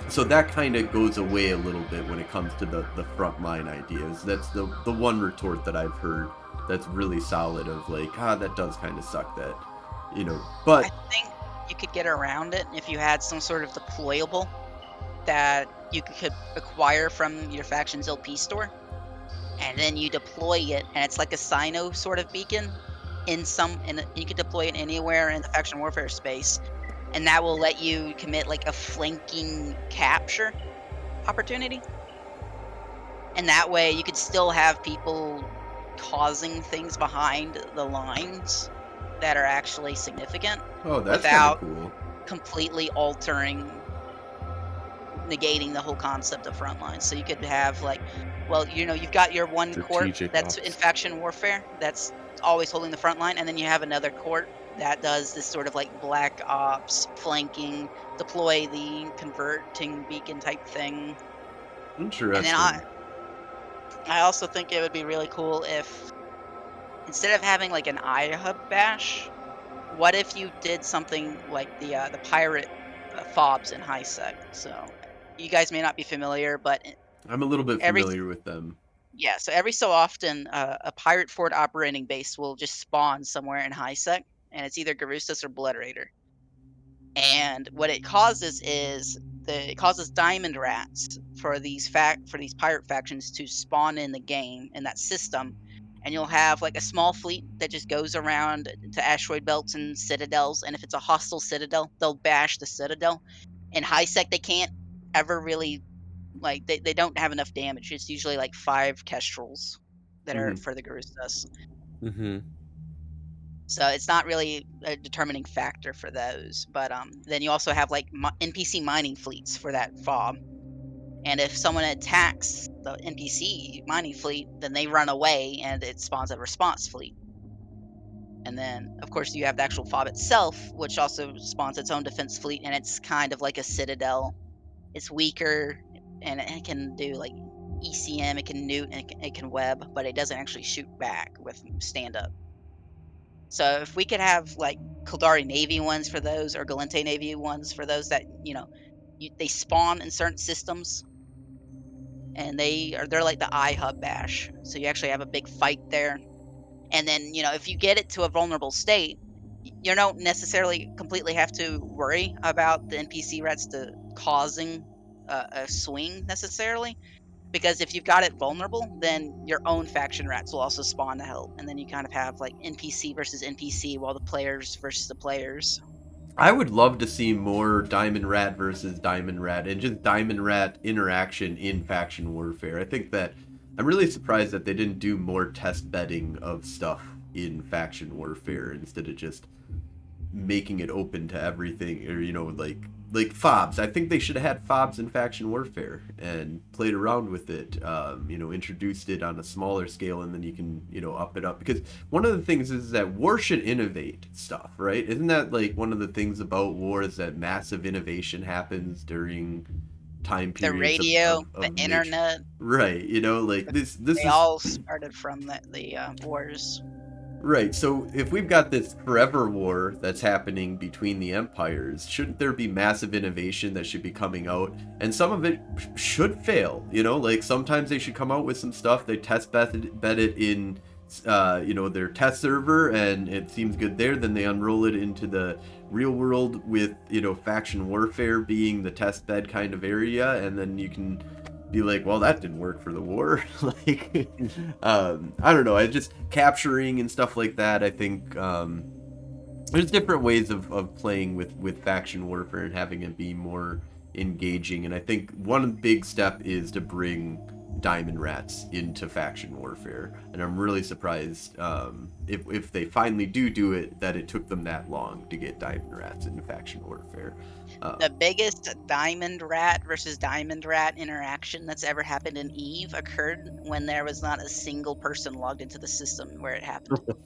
So that kind of goes away a little bit when it comes to the frontline ideas. That's the one retort that I've heard that's really solid of like, that does kind of suck that, I but think you could get around it if you had some sort of deployable that you could acquire from your faction's LP store, and then you deploy it, and it's like a Sino sort of beacon you could deploy it anywhere in the faction warfare space, and that will let you commit like a flanking capture opportunity. And that way you could still have people causing things behind the lines that are actually significant oh, that's kind of without cool. completely negating the whole concept of frontline. So you could have like, well, you've got your one court Strategic that's in ops. faction warfare that's always holding the front line, and then you have another court that does this sort of like black ops flanking, deploy the converting beacon type thing. And then I Interesting. I also think it would be really cool if instead of having like an iHub bash, what if you did something like the pirate fobs in high sec? So you guys may not be familiar, but I'm a little bit every familiar with them. yeah, so every so often a pirate fort operating base will just spawn somewhere in high sec, and it's either Garustas or Blood Raider. And what it causes is it causes diamond rats for these pirate factions to spawn in the game in that system, and you'll have like a small fleet that just goes around to asteroid belts and citadels, and if it's a hostile citadel, they'll bash the citadel. In high sec, they can't ever really like they don't have enough damage. It's usually like 5 kestrels that are Hmm. for the Garustas. Mm-hmm. So it's not really a determining factor for those. But then you also have like NPC mining fleets for that fob. And if someone attacks the NPC mining fleet, then they run away and it spawns a response fleet. And then, of course, you have the actual fob itself, which also spawns its own defense fleet. And it's kind of like a citadel. It's weaker and it can do like ECM, it can newt, and it can web, but it doesn't actually shoot back with stand up. So if we could have like Kildari Navy ones for those, or Galente Navy ones for those that they spawn in certain systems, and they're like the iHub bash. So you actually have a big fight there, and then if you get it to a vulnerable state, you don't necessarily completely have to worry about the NPC rats causing a swing necessarily. Because if you've got it vulnerable, then your own faction rats will also spawn to help, and then you kind of have like NPC versus NPC, while the players versus the players. I would love to see more Diamond Rat versus Diamond Rat and just Diamond Rat interaction in faction warfare. I think that I'm really surprised that they didn't do more test bedding of stuff in faction warfare instead of just making it open to everything, or like fobs. I think they should have had fobs in faction warfare and played around with it. Introduced it on a smaller scale, and then you can up it up, because one of the things is that war should innovate stuff, right? Isn't that like one of the things about war, is that massive innovation happens during time The periods radio, the of nature, internet, right? Like this they is all started from the wars. right. So if we've got this forever war that's happening between the empires, shouldn't there be massive innovation that should be coming out? And some of it should fail. Like sometimes they should come out with some stuff. They bed it in, their test server, and it seems good there. Then they unroll it into the real world with, faction warfare being the test bed kind of area, and then you can be like, well, that didn't work for the war. Like, I don't know. I just capturing and stuff like that. I think there's different ways of playing with faction warfare and having it be more engaging. And I think one big step is to bring diamond rats into faction warfare. And I'm really surprised if they finally do it, that it took them that long to get diamond rats into faction warfare. The biggest diamond rat versus diamond rat interaction that's ever happened in Eve occurred when there was not a single person logged into the system where it happened.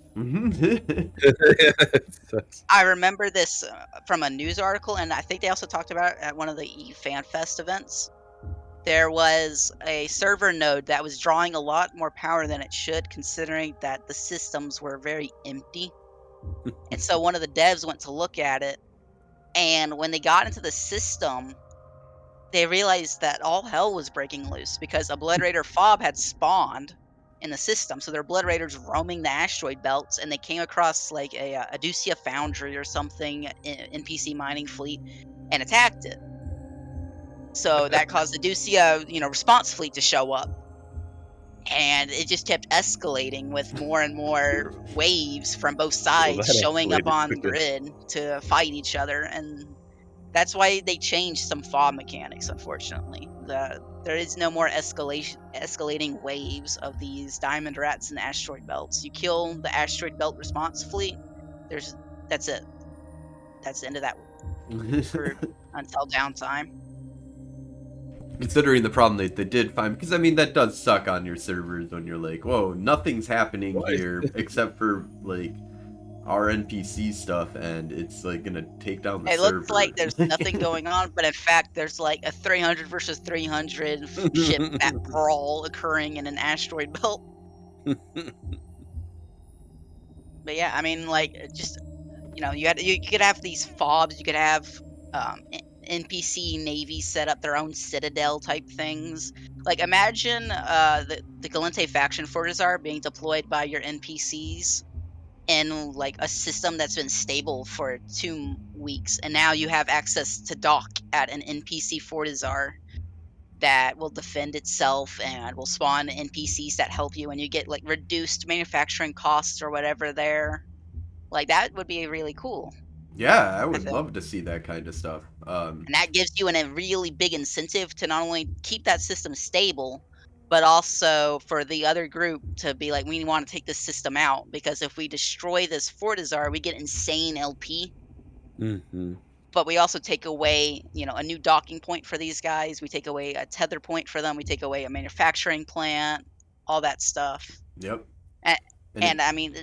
I remember this from a news article, and I think they also talked about it at one of the Eve Fan Fest events. There was a server node that was drawing a lot more power than it should, considering that the systems were very empty. And so one of the devs went to look at it, and when they got into the system, they realized that all hell was breaking loose because a Blood Raider fob had spawned in the system. So there are Blood Raiders roaming the asteroid belts, and they came across like a Aducia foundry or something NPC mining fleet and attacked it. So that caused the Aducia, response fleet to show up, and it just kept escalating with more and more waves from both Well, sides that showing up escalated on quickly. grid to fight each other, and that's why they changed some fob mechanics, unfortunately. There is no more escalating waves of these diamond rats in the asteroid belts. You kill the asteroid belt response fleet, there's that's it. That's the end of that for until downtime. Considering the problem they did find, because I mean that does suck on your servers when you're like, whoa, nothing's happening What? here except for like our NPC stuff, and it's like gonna take down the It looks like server. there's nothing going on, but in fact, there's like a 300 versus 300 ship brawl occurring in an asteroid belt. But yeah, I mean, like, just you could have these fobs, you could have NPC navies set up their own citadel type things. Like, imagine the Galente faction Fortizar being deployed by your NPCs in like a system that's been stable for 2 weeks, and now you have access to dock at an NPC Fortizar that will defend itself and will spawn NPCs that help you, and you get like reduced manufacturing costs or whatever there. Like that would be really cool, Yeah, I I would think. love to see that kind of stuff. And that gives you a really big incentive to not only keep that system stable, but also for the other group to be like, we want to take this system out because if we destroy this Fortizar, we get insane LP. Hmm. But we also take away, a new docking point for these guys. We take away a tether point for them. We take away a manufacturing plant, all that stuff. Yep, A and it, and I mean,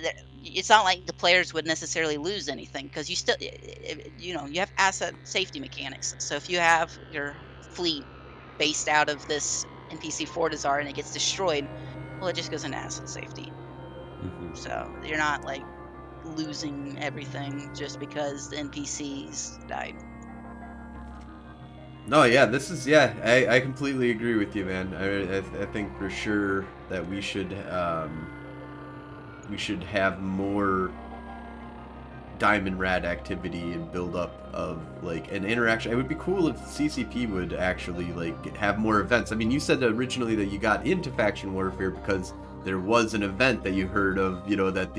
it's not like the players would necessarily lose anything because you still, you have asset safety mechanics. So if you have your fleet based out of this NPC Fortizar and it gets destroyed, well, it just goes into asset safety. Hmm. So you're not like losing everything just because the NPCs died. no, yeah, this is yeah, I completely agree with you, man. I think for sure that we should have more diamond rat activity and build up of like an interaction. It would be cool if CCP would actually like have more events. I mean, you said originally that you got into faction warfare because there was an event that you heard of, that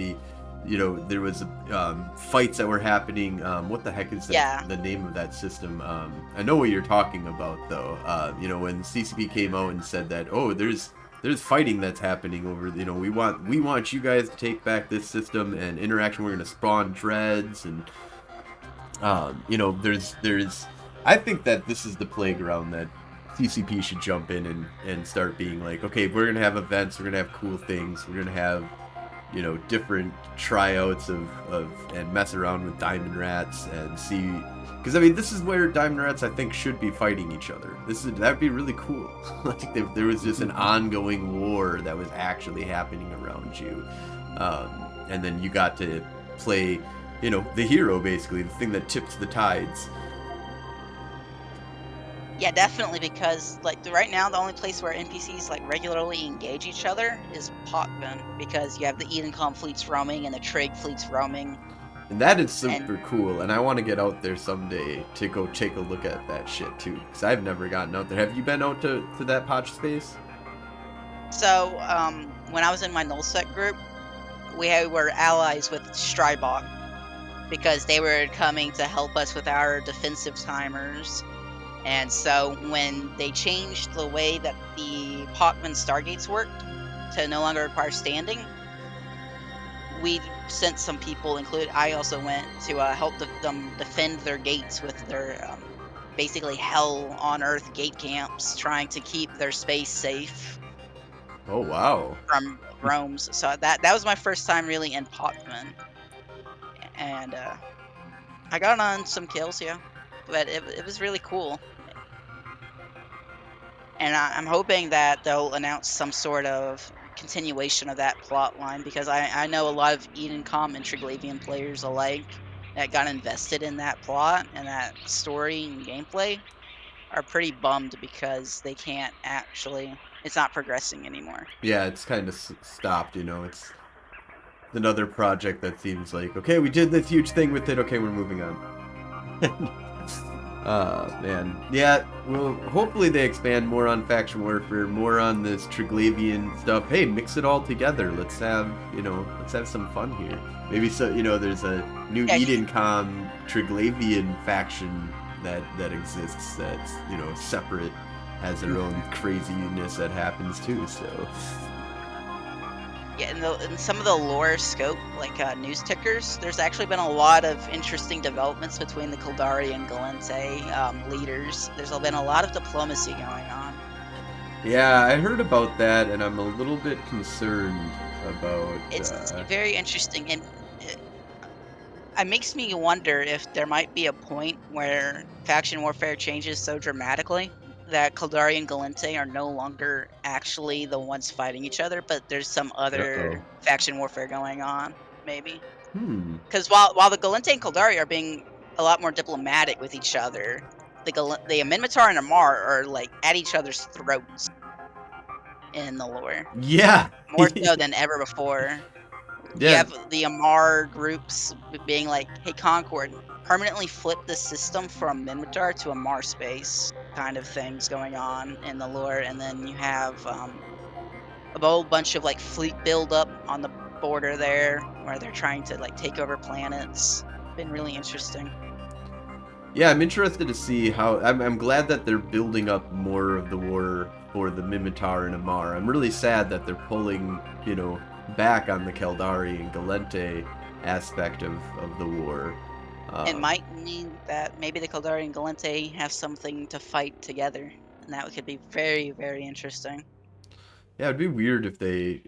there was fights that were happening. What the heck is Yeah. the name of that system? I know what you're talking about though. When CCP came out and said that, oh, there's fighting that's happening over, we want you guys to take back this system and interaction. We're going to spawn dreads and there's I think that this is the playground that CCP should jump in and start being like, okay, we're going to have events, we're going to have cool things, we're going to have different tryouts of and mess around with diamond rats and see, because I mean this is where diamond rats I think should be fighting each other. That'd be really cool. Like if there was just an ongoing war that was actually happening around you, and then you got to play the hero, basically the thing that tips the tides. Yeah, definitely, because like right now, the only place where NPCs like regularly engage each other is Potvin, because you have the Edencom fleets roaming and the Trig fleets roaming, And that is and super cool, and I want to get out there someday to go take a look at that shit too, because I've never gotten out there. Have you been out to that potch space? so when I was in my nullsec group, were allies with Strybok because they were coming to help us with our defensive timers. And so when they changed the way that the Pockman Stargates worked to no longer require standing, we sent some people, including I also went to help them defend their gates with their basically hell on earth gate camps, trying to keep their space safe Oh wow. from roams. So that was my first time really in Pockman, and I got on some kills, yeah, but it was really cool. And I'm hoping that they'll announce some sort of continuation of that plot line because I know a lot of Edencom and Triglavian players alike that got invested in that plot and that story and gameplay. are pretty bummed because they can't actually. It's not progressing anymore. Yeah, it's kind of stopped. It's another project that seems like, okay, we did this huge thing with it. Okay, we're moving on. Man. Yeah, well, hopefully they expand more on faction warfare, more on this Triglavian stuff. Hey, mix it all together. Let's have some fun here. Maybe there's a new Yeah, Edencom Triglavian faction that exists that's, separate, has their own craziness that happens too, so. yeah, in some of the lore scope, like news tickers, there's actually been a lot of interesting developments between the Kildari and Galente leaders. There's been a lot of diplomacy going on. Yeah, I heard about that, and I'm a little bit concerned about. It's very interesting, and it makes me wonder if there might be a point where faction warfare changes so dramatically that Kildari and Galente are no longer actually the ones fighting each other, but there's some Uh-oh. other faction warfare going on, maybe. Hmm. Because while the Galente and Kildari are being a lot more diplomatic with each other, the Minmatar and Amar are like at each other's throats in the lore, Yeah. more so than ever before. You Yeah. have the Amar groups being like, "Hey, Concord, permanently flip the system from Minmatar to Amar space," kind of things going on in the lore, and then you have a whole bunch of like fleet buildup on the border there, where they're trying to like take over planets. Been really interesting. Yeah, I'm interested to see how. I'm glad that they're building up more of the war for the Mimitar and Amar. I'm really sad that they're pulling, back on the Keldari and Galente aspect of the war. It Um, might mean that maybe the Kildari and Galente have something to fight together, and that could be very, very interesting. yeah, it'd be weird if they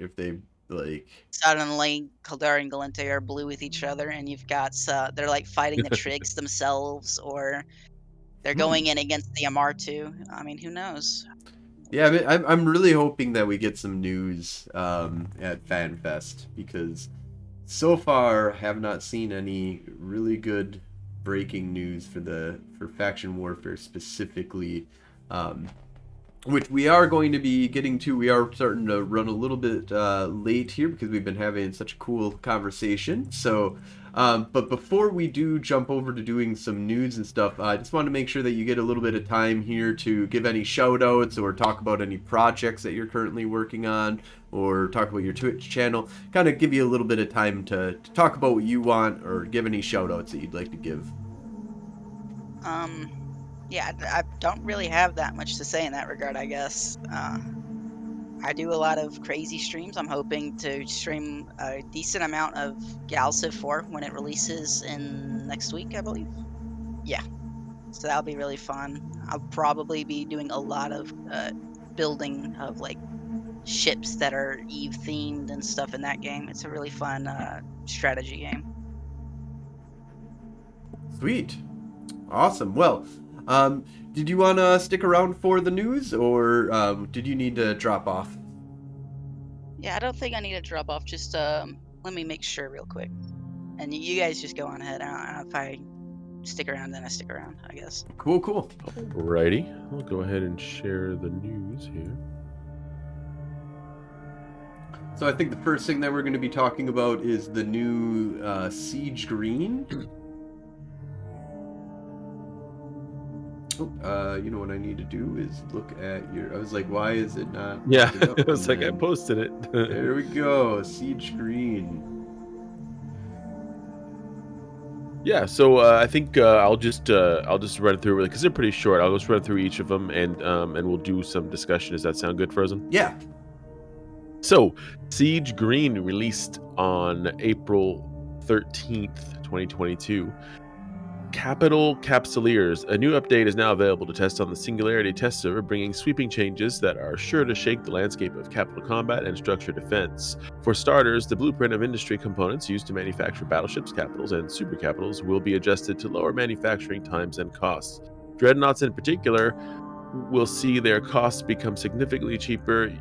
like. Suddenly Kildare and Galente are blue with each other, and you've got they're like fighting the Trigs themselves, or they're Hmm. going in against the Amartu. I mean, who knows? Yeah, I'm really hoping that we get some news at FanFest because so far have not seen any really good breaking news for faction warfare specifically, um, which we are going to be getting to. We are starting to run a little bit late here because we've been having such a cool conversation. So, but before we do jump over to doing some news and stuff, I just want to make sure that you get a little bit of time here to give any shout outs or talk about any projects that you're currently working on or talk about your Twitch channel. Kind of give you a little bit of time to talk about what you want or give any shout outs that you'd like to give. Um, yeah, I don't really have that much to say in that regard, I guess. I do a lot of crazy streams. I'm hoping to stream a decent amount of Galciv 4 when it releases in next week, I believe. Yeah, so that'll be really fun. I'll probably be doing a lot of building of like ships that are Eve themed and stuff in that game. It's a really fun strategy game. Sweet. Awesome. Well, did you want to stick around for the news, or did you need to drop off? Yeah, I don't think I need to drop off. Just let me make sure real quick, and you guys just go on ahead. If I stick around, then I stick around, I guess. Cool, cool. Alrighty, I'll go ahead and share the news here. So I think the first thing that we're going to be talking about is the new Siege Green. You know what I need to do is look at your. I was like, why is it not? Yeah, it up? it was And like I then- posted it. There we go, Siege Green. Yeah, so I think I'll just run through it because they're pretty short. I'll just run through each of them and we'll do some discussion. Does that sound good, Frozen? Yeah. So, Siege Green released on April 13th, 2022. Capital Capsuleers. A new update is now available to test on the Singularity test server, bringing sweeping changes that are sure to shake the landscape of capital combat and structured defense. For starters, the blueprint of industry components used to manufacture battleships, capitals, and supercapitals will be adjusted to lower manufacturing times and costs. Dreadnoughts in particular will see their costs become significantly cheaper,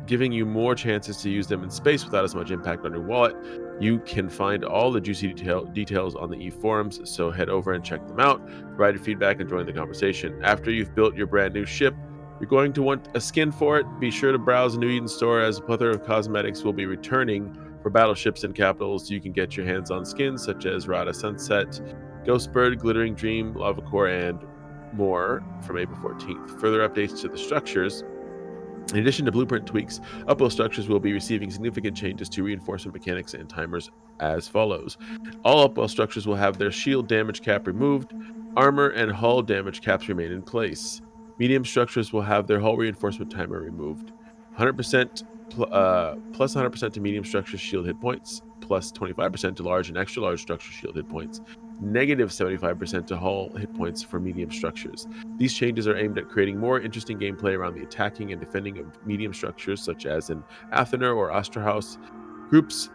giving you more chances to use them in space without as much impact on your wallet. You can find all the juicy details on the Eve forums, so head over and check them out, provide your feedback, and join the conversation. After you've built your brand new ship, you're going to want a skin for it. Be sure to browse the New Eden store, as a plethora of cosmetics will be returning for battleships and capitals. You can get your hands on skins such as Rada Sunset, Ghostbird, Glittering Dream, Lava Core, and more from April 14th. Further updates to the structures. In addition to blueprint tweaks, upwell structures will be receiving significant changes to reinforcement mechanics and timers as follows. All upwell structures will have their shield damage cap removed. Armor and hull damage caps remain in place. Medium structures will have their hull reinforcement timer removed. 100% plus 100% to medium structures shield hit points, plus 25% to large and extra large structure shield hit points. Negative 75% to hull hit points for medium structures. These changes are aimed at creating more interesting gameplay around the attacking and defending of medium structures, such as in Athener or Osterhaus. Groups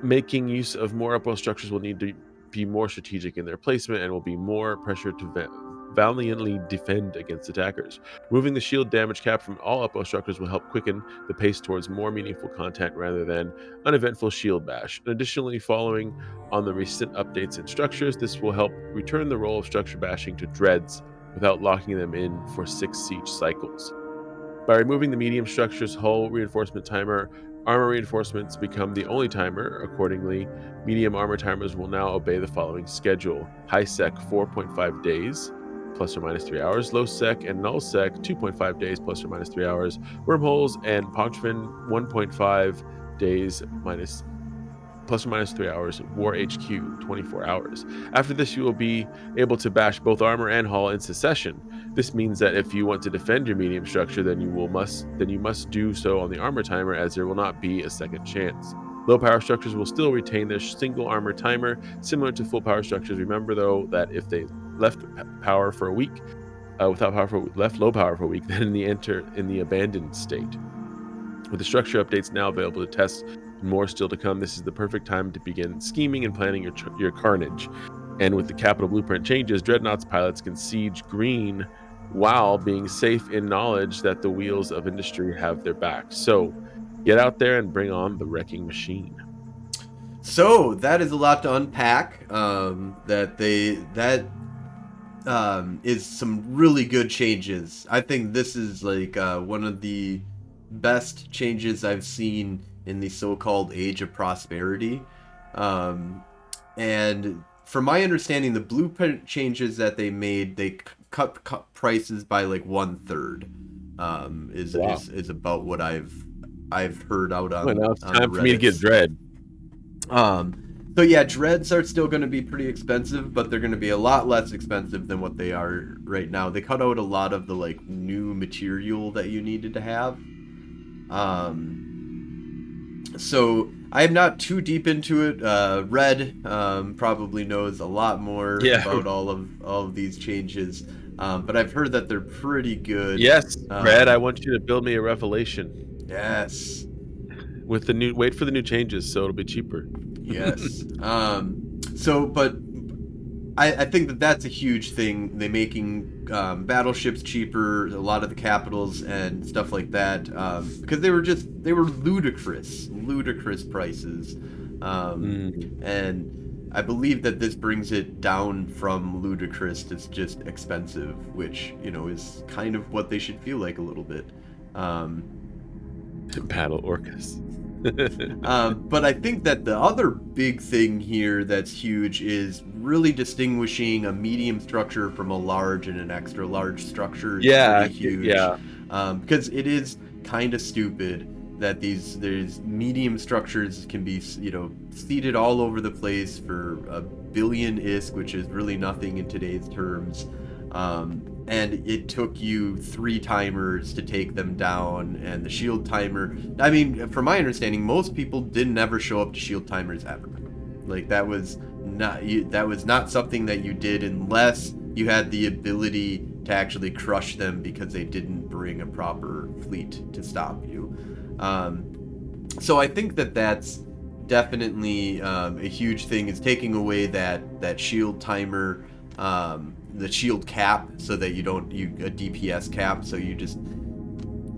making use of more upwell structures will need to be more strategic in their placement and will be more pressured to valiantly defend against attackers. Removing the shield damage cap from all upwell structures will help quicken the pace towards more meaningful content rather than uneventful shield bash. Additionally, following on the recent updates in structures, this will help return the role of structure bashing to dreads without locking them in for 6 siege cycles. By removing the medium structure's hull reinforcement timer, armor reinforcements become the only timer. Accordingly, medium armor timers will now obey the following schedule: high sec 4.5 days, plus or minus 3 hours; low sec and null sec 2.5 days, plus or minus 3 hours; wormholes and Ponchvin 1.5 days, plus or minus 3 hours; War HQ 24 hours. After this, you will be able to bash both armor and hull in succession. This means that if you want to defend your medium structure, then you must do so on the armor timer, as there will not be a second chance. Low power structures will still retain their single armor timer, similar to full power structures. Remember, though, that if they left power for a week, left low power for a week, then enter in the abandoned state. With the structure updates now available to test and more still to come, this is the perfect time to begin scheming and planning your carnage. And with the capital blueprint changes, Dreadnought's pilots can siege green while being safe in knowledge that the wheels of industry have their back. So get out there and bring on the wrecking machine. So that is a lot to unpack. Is some really good changes. I think this is like one of the best changes I've seen in the so-called Age of Prosperity. And from my understanding, the blueprint changes that they made, they cut prices by like 1/3. Is about what I've heard out on. Well, now it's on time for me to get Dread. So yeah, dreads are still going to be pretty expensive, but they're going to be a lot less expensive than what they are right now. They cut out a lot of the like new material that you needed to have. So I'm not too deep into it. Red probably knows a lot more about all of these changes, but I've heard that they're pretty good. Yes, Red, I want you to build me a Revelation. Yes. With the new, wait for the new changes, so it'll be cheaper. Yes. But I think that that's a huge thing. They're making battleships cheaper, a lot of the capitals and stuff like that, because they were ludicrous prices. And I believe that this brings it down from ludicrous to just expensive, which, is kind of what they should feel like a little bit. Battle orcas. But I think that the other big thing here that's huge is really distinguishing a medium structure from a large and an extra large structure is pretty huge. Because it is kind of stupid that there's medium structures can be seated all over the place for 1 billion ISK, which is really nothing in today's terms. And it took you 3 timers to take them down, and the shield timer, I mean, from my understanding, most people didn't ever show up to shield timers ever. Like, that was not something that you did unless you had the ability to actually crush them because they didn't bring a proper fleet to stop you. So I think that that's definitely a huge thing, is taking away that shield timer, the shield cap, so that a DPS cap, so you just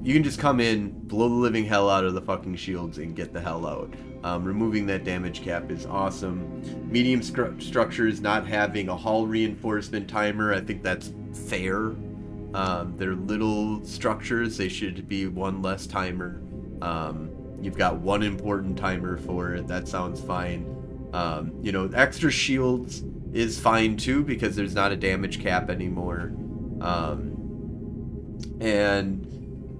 you can just come in, blow the living hell out of the fucking shields, and get the hell out. Removing that damage cap is awesome. Medium structures not having a hull reinforcement timer, I think that's fair. They're little structures, they should be one less timer. You've got one important timer for it, that sounds fine. Extra shields is fine too, because there's not a damage cap anymore. And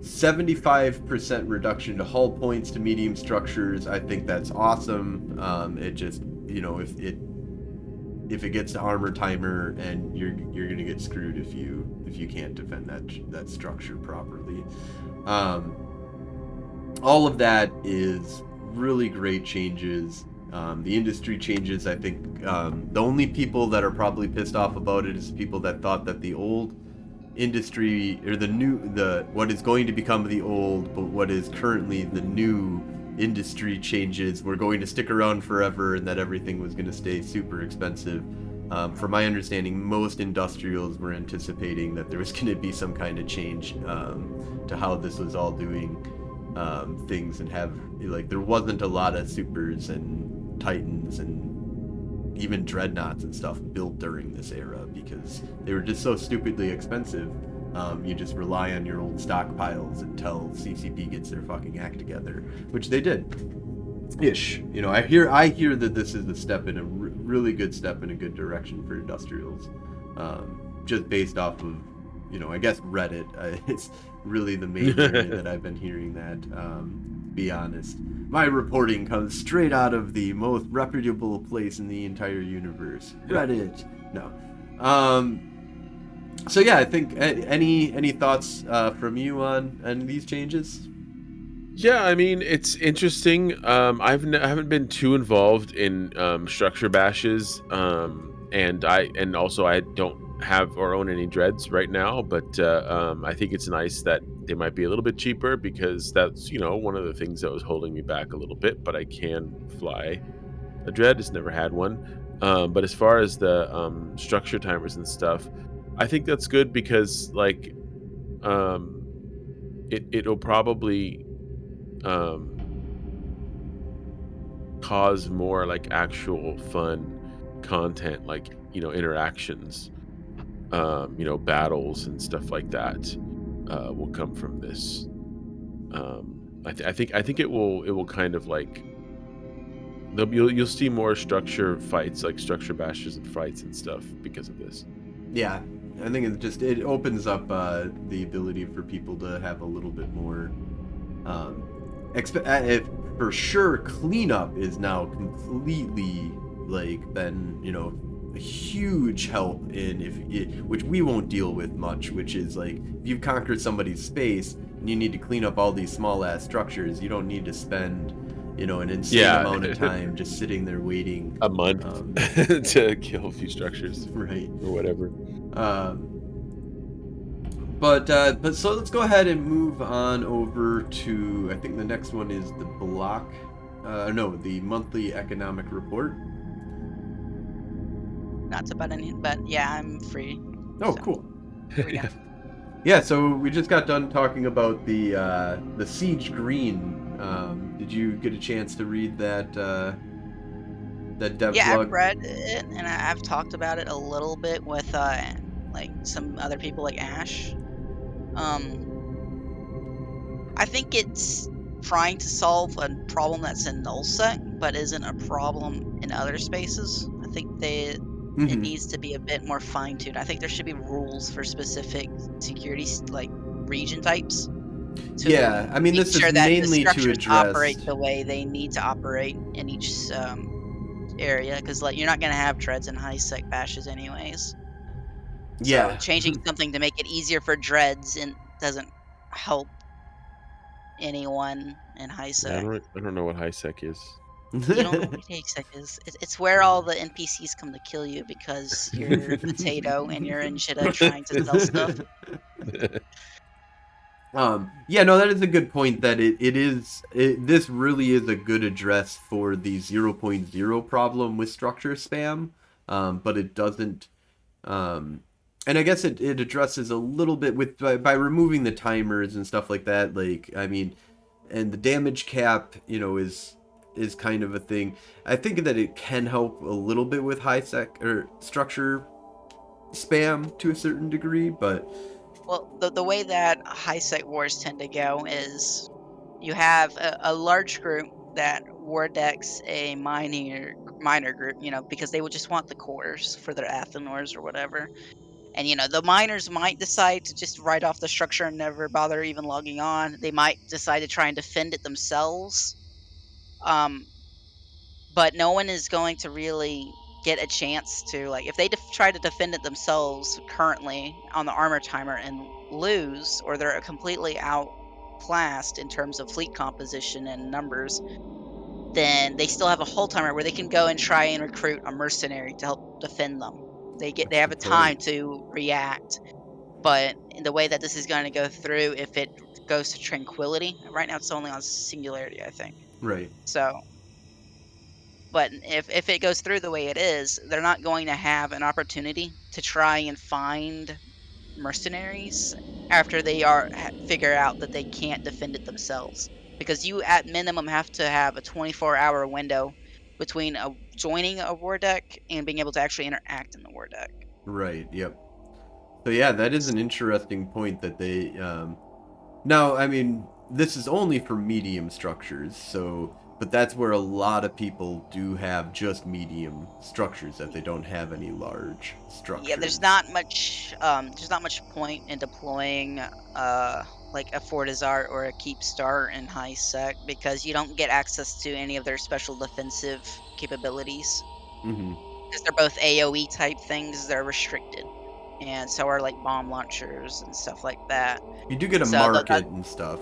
75% reduction to hull points to medium structures, I think that's awesome. It just, if it gets to armor timer, and you're gonna get screwed if you can't defend that structure properly. All of that is really great changes. The industry changes, I think, the only people that are probably pissed off about it is people that thought that the old industry, or what is going to become the old, but what is currently the new industry changes were going to stick around forever, and that everything was going to stay super expensive. From my understanding, most industrials were anticipating that there was going to be some kind of change to how this was all doing things, and there wasn't a lot of supers and titans and even dreadnoughts and stuff built during this era, because they were just so stupidly expensive. You just rely on your old stockpiles until CCP gets their fucking act together, which they did. Ish. I hear that this is a step in a really good step in a good direction for industrials. Just based off of, I guess Reddit. It's really the main area that I've been hearing that. Be honest, my reporting comes straight out of the most reputable place in the entire universe, Reddit. No. So yeah, I think any thoughts from you on these changes? Yeah, I mean, it's interesting. I haven't been too involved in structure bashes, and also I don't have or own any dreads right now. But I think it's nice that they might be a little bit cheaper, because that's one of the things that was holding me back a little bit. But I can fly a dread; just never had one. But as far as the structure timers and stuff, I think that's good, because it'll probably cause more actual fun content, interactions, battles and stuff like that will come from this. I think it will kind of you'll see more structure fights, like structure bashes and fights and stuff, because of this. Yeah, I think it opens up the ability for people to have a little bit more. For sure, cleanup is now completely been a huge help which we won't deal with much, which is if you've conquered somebody's space and you need to clean up all these small ass structures, you don't need to spend an insane amount of time just sitting there waiting a month to kill a few structures, right, or whatever. But so let's go ahead and move on over to, I think the next one is the monthly economic report. Not about any, but yeah, I'm free. Oh, so. Cool. Here we go. Yeah, so we just got done talking about the Siege Green. Did you get a chance to read that dev blog? Yeah, I've read it, and I've talked about it a little bit with some other people like Ash. I think it's trying to solve a problem that's in nullsec, but isn't a problem in other spaces. I think it needs to be a bit more fine-tuned. I think there should be rules for specific security region types. Yeah, I mean, this is mainly to address operate the way they need to operate in each area, because you're not going to have dreads and high sec bashes anyways. Yeah, so changing something to make it easier for dreads doesn't help anyone in high sec. I don't know what high sec is. You don't know what high sec is? It's where all the NPCs come to kill you because you're a potato and you're in Shida trying to sell stuff. Yeah, no, that is a good point. That this really is a good address for the 0.0 problem with structure spam, but it doesn't And I guess it addresses a little bit with by removing the timers and stuff like that. Like, I mean, and the damage cap, is kind of a thing. I think that it can help a little bit with high sec or structure spam to a certain degree, but Well, the way that high sec wars tend to go is you have a large group that war decks a minor group, because they would just want the cores for their Athenors or whatever. And the miners might decide to just write off the structure and never bother even logging on. They might decide to try and defend it themselves. Um, but no one is going to really get a chance to, like, if they try to defend it themselves currently on the armor timer and lose, or they're completely outclassed in terms of fleet composition and numbers, then they still have a whole timer where they can go and try and recruit a mercenary to help defend them. They that's a have a good point. time to react. But in the way that this is going to go through, if it goes to tranquility, right now it's only on singularity, I think. Right. So, but if it goes through the way it is, they're not going to have an opportunity to try and find mercenaries after they figure out that they can't defend it themselves. Because you at minimum have to have a 24-hour window between joining a war deck and being able to actually interact in the war deck. Right. Yep. So yeah, that is an interesting point that they. Now, I mean, this is only for medium structures, so but that's where a lot of people do have just medium structures that they don't have any large Yeah, structures. there's not much point in deploying like a Fortizar or a Keep Star in high sec because you don't get access to any of their special defensive capabilities. Hmm. Because they're both AoE type things, they're restricted. And so are like bomb launchers and stuff like that. You do get a So market and stuff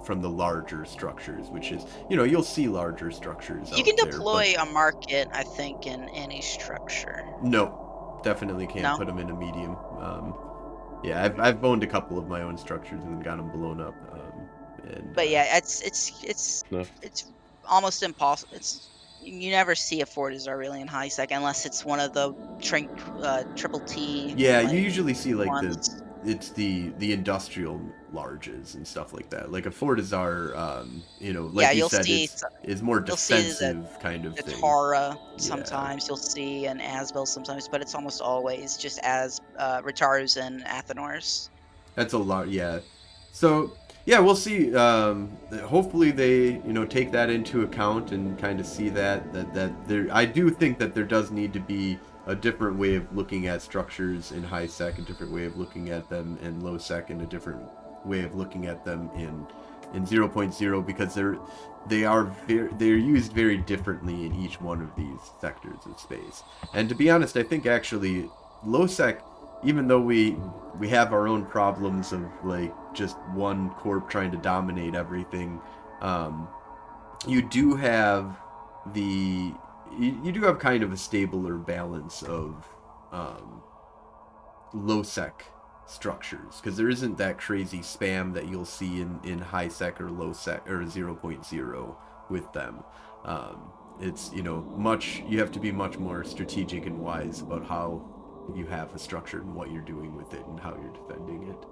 from the larger structures, which is you'll see larger structures you can out there, but deploy a market, I think, in any structure. no, definitely can't No? put them in a medium. Yeah, I've owned a couple of my own structures and got them blown up. And But yeah, it's almost impossible. You never see a Fortizar really in high sec unless it's one of the triple T Yeah, you like usually see like ones. the industrial larges and stuff like that. Like a Fortizar, Yeah, like you said, is more you'll see defensive kind of the thing. Tara Yeah, sometimes. You'll see an Asbel sometimes, but it's almost always just as Ritarus and Athenors. that's a lot. Yeah, so yeah, we'll see. Hopefully they take that into account and kind of see that there. I do think that there does need to be a different way of looking at structures in high sec, a different way of looking at them in low sec, and a different way of looking at them in 0.0 because they're used very differently in each one of these sectors of space. And to be honest, I think actually low sec, even though we have our own problems of like just one corp trying to dominate everything, um, you do have you do have kind of a stabler balance of um, low sec structures because there isn't that crazy spam that you'll see in high sec or low sec or 0.0 with them. It's much you have to be much more strategic and wise about how you have a structure and what you're doing with it and how you're defending it.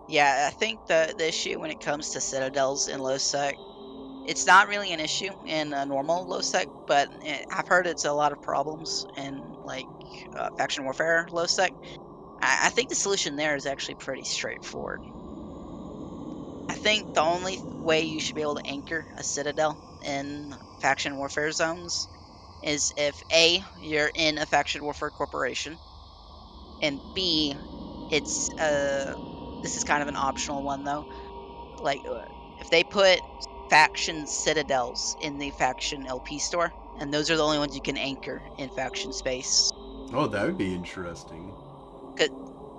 Yeah, I think the issue when it comes to citadels in low sec, it's not really an issue in a normal low sec, but I've heard it's a lot of problems in like faction warfare low sec. I think the solution there is actually pretty straightforward. I think the only way you should be able to anchor a citadel in faction warfare zones is if A, you're in a faction warfare corporation, and B, it's this is kind of an optional one though. Like if they put faction citadels in the faction LP store, and those are the only ones you can anchor in faction space. Oh, that would be interesting. 'Cause-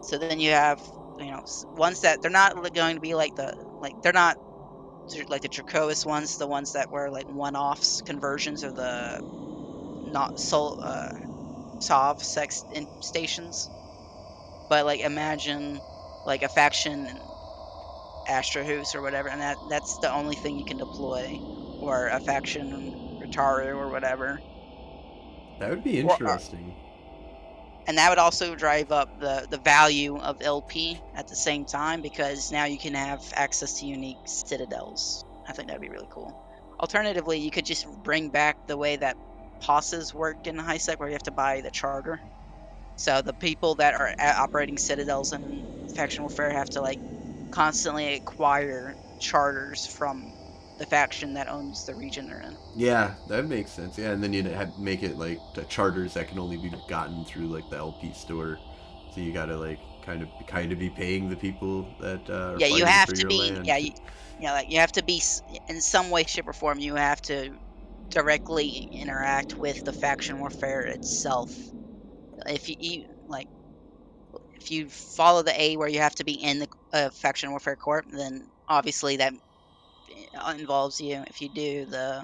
So then you have ones that they're not going to be they're not like the Dracois ones, the ones that were like one-offs conversions of the not Sol Sov sex in stations. But like imagine like a faction Astrohoos or whatever, and that's the only thing you can deploy, or a faction Ritaru or whatever. That would be Or interesting. And that would also drive up the value of LP at the same time, because now you can have access to unique citadels. I think that'd be really cool. Alternatively, you could just bring back the way that posses work in high sec, where you have to buy the charter. So the people that are operating citadels in faction warfare have to like constantly acquire charters from the faction that owns the region they're in. Yeah, that makes sense. Yeah, and then you'd have make it like the charters that can only be gotten through like the LP store. So you gotta like kind of be paying the people that are Yeah, you fighting have for to your be. land. Yeah, like you have to be in some way, shape, or form. You have to directly interact with the faction warfare itself. If like, if you follow the A where you have to be in the faction warfare corp, then obviously that involves you. If you do the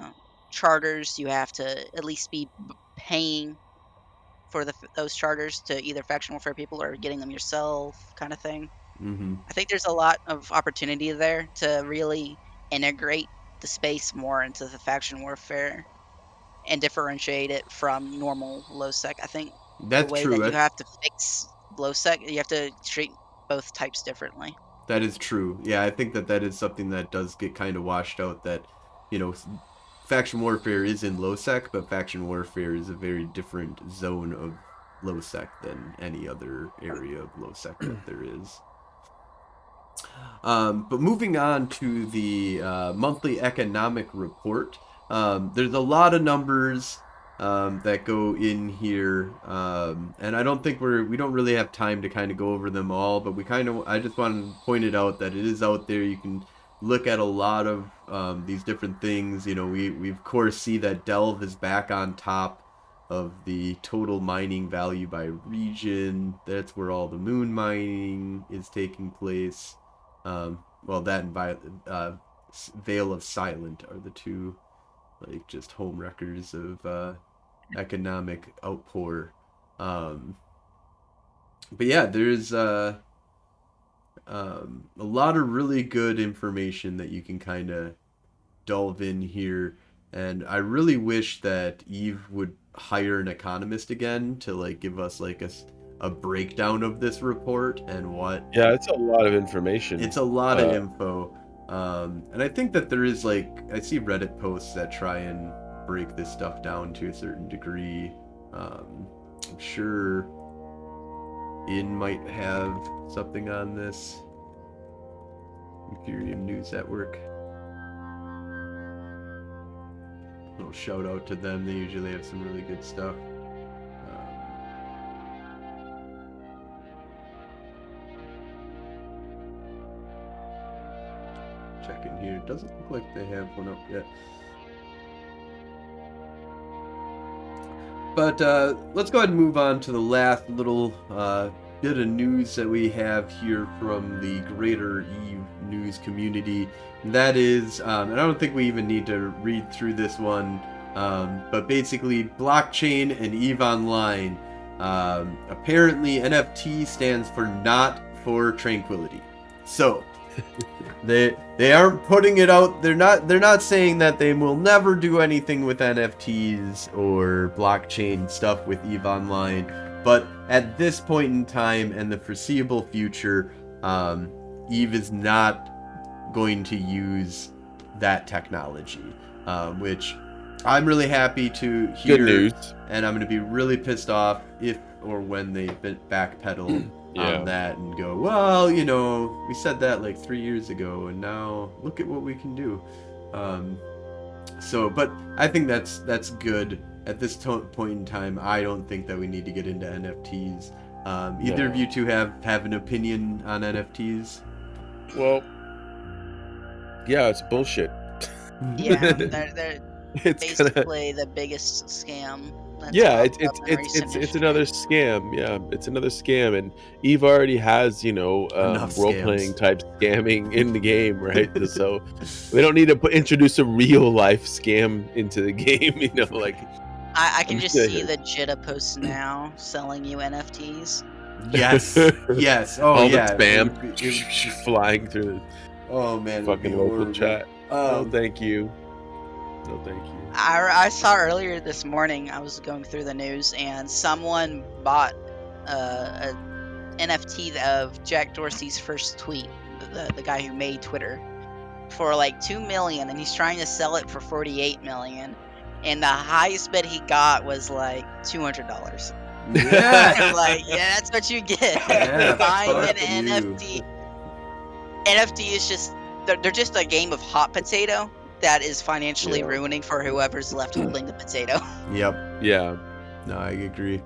charters, you have to at least be paying for those charters to either faction warfare people or getting them yourself, kind of thing. Mm-hmm. I think there's a lot of opportunity there to really integrate the space more into the faction warfare and differentiate it from normal low sec. I think the That's way true. that you have to fix low sec, you have to treat both types differently. That is true. Yeah, I think that that is something that does get kind of washed out. That you know, faction warfare is in low sec, but faction warfare is a very different zone of low sec than any other area of low sec that there is. But moving on to the monthly economic report, there's a lot of numbers that go in here, and I don't think we don't really have time to kind of go over them all. But I just want to point it out that it is out there. You can look at a lot of these different things. You know, we of course see that Delve is back on top of the total mining value by region. That's where all the moon mining is taking place. Well, that and Veil of Silent are the two, like, just home wreckers of economic outpour. Um, but yeah, there's a lot of really good information that you can kind of delve in here. And I really wish that Eve would hire an economist again to like give us like a breakdown of this report and what. Yeah, it's a lot of information. It's a lot of info. And I think that there is like, I see Reddit posts that try and break this stuff down to a certain degree. I'm sure In might have something on this. Imperium News Network. Little shout out to them. They usually have some really good stuff. Checking here. Doesn't look like they have one up yet. But let's go ahead and move on to the last little bit of news that we have here from the greater EVE news community. And that is, and I don't think we even need to read through this one, but basically blockchain and EVE Online. Apparently NFT stands for not for tranquility. So they aren't putting it out. They're not saying that they will never do anything with NFTs or blockchain stuff with EVE Online. But at this point in time and the foreseeable future, EVE is not going to use that technology, which I'm really happy to hear. Good news. And I'm going to be really pissed off if or when they backpedal on that and go, well, you know, we said that like 3 years ago, and now look at what we can do. But I think that's good. At this point in time, I don't think that we need to get into NFTs. Either of you two have an opinion on NFTs? Well, yeah, it's bullshit. Yeah, they're It's basically the biggest scam. It's another scam. Yeah, it's another scam, and Eve already has role playing type scamming in the game, right? So we don't need to introduce a real life scam into the game. I can just see the Jitta posts now selling you NFTs. Yes, yes. Oh all yeah, the spam flying through. Oh man, fucking local chat. Oh, thank you. No, thank you. I saw earlier this morning, I was going through the news, and someone bought a NFT of Jack Dorsey's first tweet, the guy who made Twitter, for like 2 million, and he's trying to sell it for 48 million. And the highest bid he got was like $200. Yeah. I'm like, yeah, that's what you get. Yeah, Buying an fuck you. NFT. NFT is just they're just a game of hot potato that is financially Yeah. ruining for whoever's left holding the potato. Yep. Yeah. No, I agree.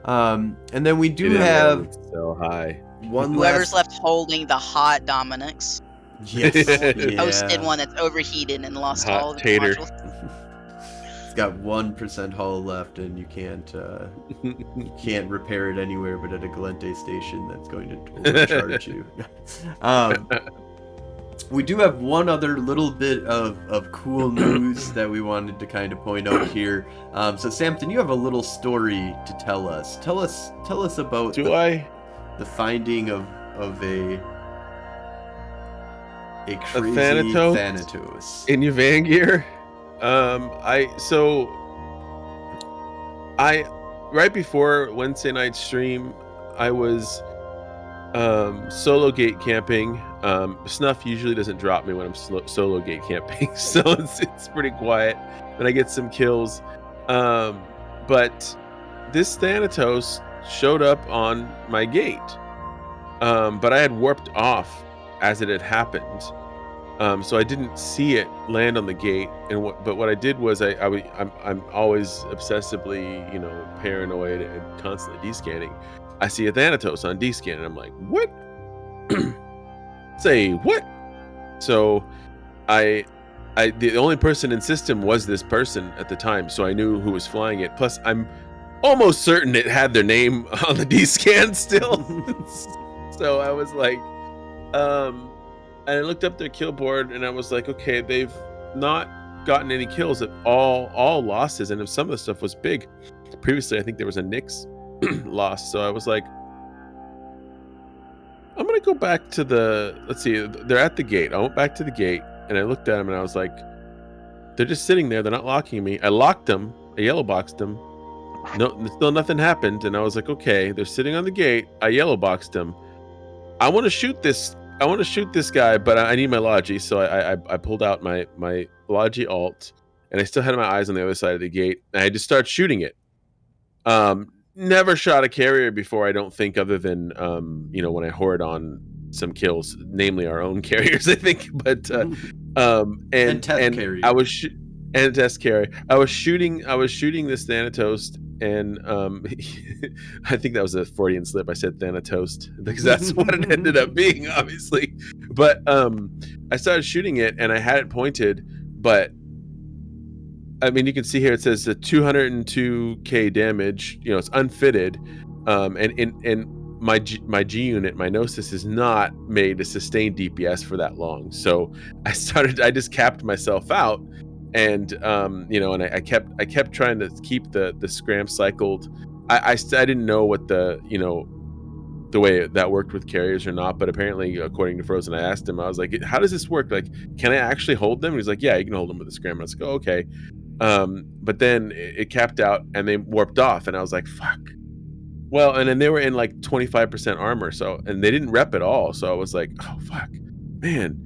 And then we do It have so high. one Whoever's last. left holding the hot Dominix. Yes. Toasted Yeah. one that's overheated and lost Hot all of its tater. modules. It's got 1% hull left, and you can't repair it anywhere but at a Galente station that's going to overcharge you. We do have one other little bit of cool news that we wanted to kind of point out here. So Samson, you have a little story to tell us. Tell us about the finding of a crazy Thanatos in your van gear. Right before Wednesday night stream, I was solo gate camping. Snuff usually doesn't drop me when I'm solo gate camping, so it's pretty quiet, and I get some kills. But this Thanatos showed up on my gate, but I had warped off as it had happened. So I didn't see it land on the gate, but what I did was I'm always obsessively, paranoid and constantly descanning. I see a Thanatos on descan, and I'm like, what? Say what? So the only person in system was this person at the time, so I knew who was flying it. Plus, I'm almost certain it had their name on the descan still. So I was like, and I looked up their kill board, and I was like, okay, they've not gotten any kills at all losses, and if some of the stuff was big. Previously, I think there was a Nyx loss, so I was like, I'm gonna go back to let's see, they're at the gate. I went back to the gate, and I looked at them, and I was like, they're just sitting there, they're not locking me. I locked them, I yellow boxed them. No, still nothing happened, and I was like, okay, they're sitting on the gate, I yellow boxed them. I want to shoot this guy, but I need my Logi, so I pulled out my Logi alt, and I still had my eyes on the other side of the gate, and I just started shooting it. Never shot a carrier before, I don't think, other than when I hoard on some kills, namely our own carriers, I think. But and test carrier. And test carrier. I was shooting this Thanatos, and I think that was a Freudian slip. I said Thanatos because that's what it ended up being, obviously. But I started shooting it, and I had it pointed, but I mean, you can see here it says the 202k damage. It's unfitted, and my G unit, my Gnosis, is not made to sustain DPS for that long. So I just capped myself out, and and I kept trying to keep the scram cycled. I didn't know what the way that worked with carriers or not, but apparently, according to Frozen, I asked him, I was like, how does this work? Like, can I actually hold them? And he's like, yeah, you can hold them with the scram. I was like, oh, okay. But then it capped out and they warped off, and I was like, fuck. Well, and then they were in like 25% armor, and they didn't rep at all. So I was like, oh fuck, man,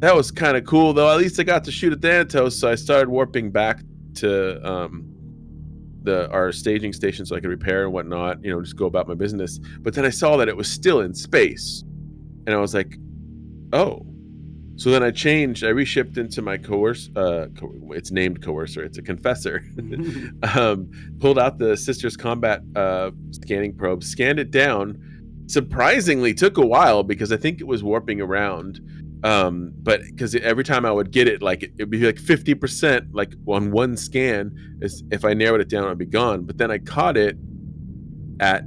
that was kind of cool though. At least I got to shoot at Thanatos. So I started warping back to our staging station so I could repair and whatnot, just go about my business. But then I saw that it was still in space, and I was like, oh. So then I reshipped into my it's named Coercer, it's a Confessor. Pulled out the Sisters Combat scanning probe, scanned it down. Surprisingly, took a while because I think it was warping around. But because every time I would get it, like it'd be like 50%, like on one scan. If I narrowed it down, it would be gone. But then I caught it at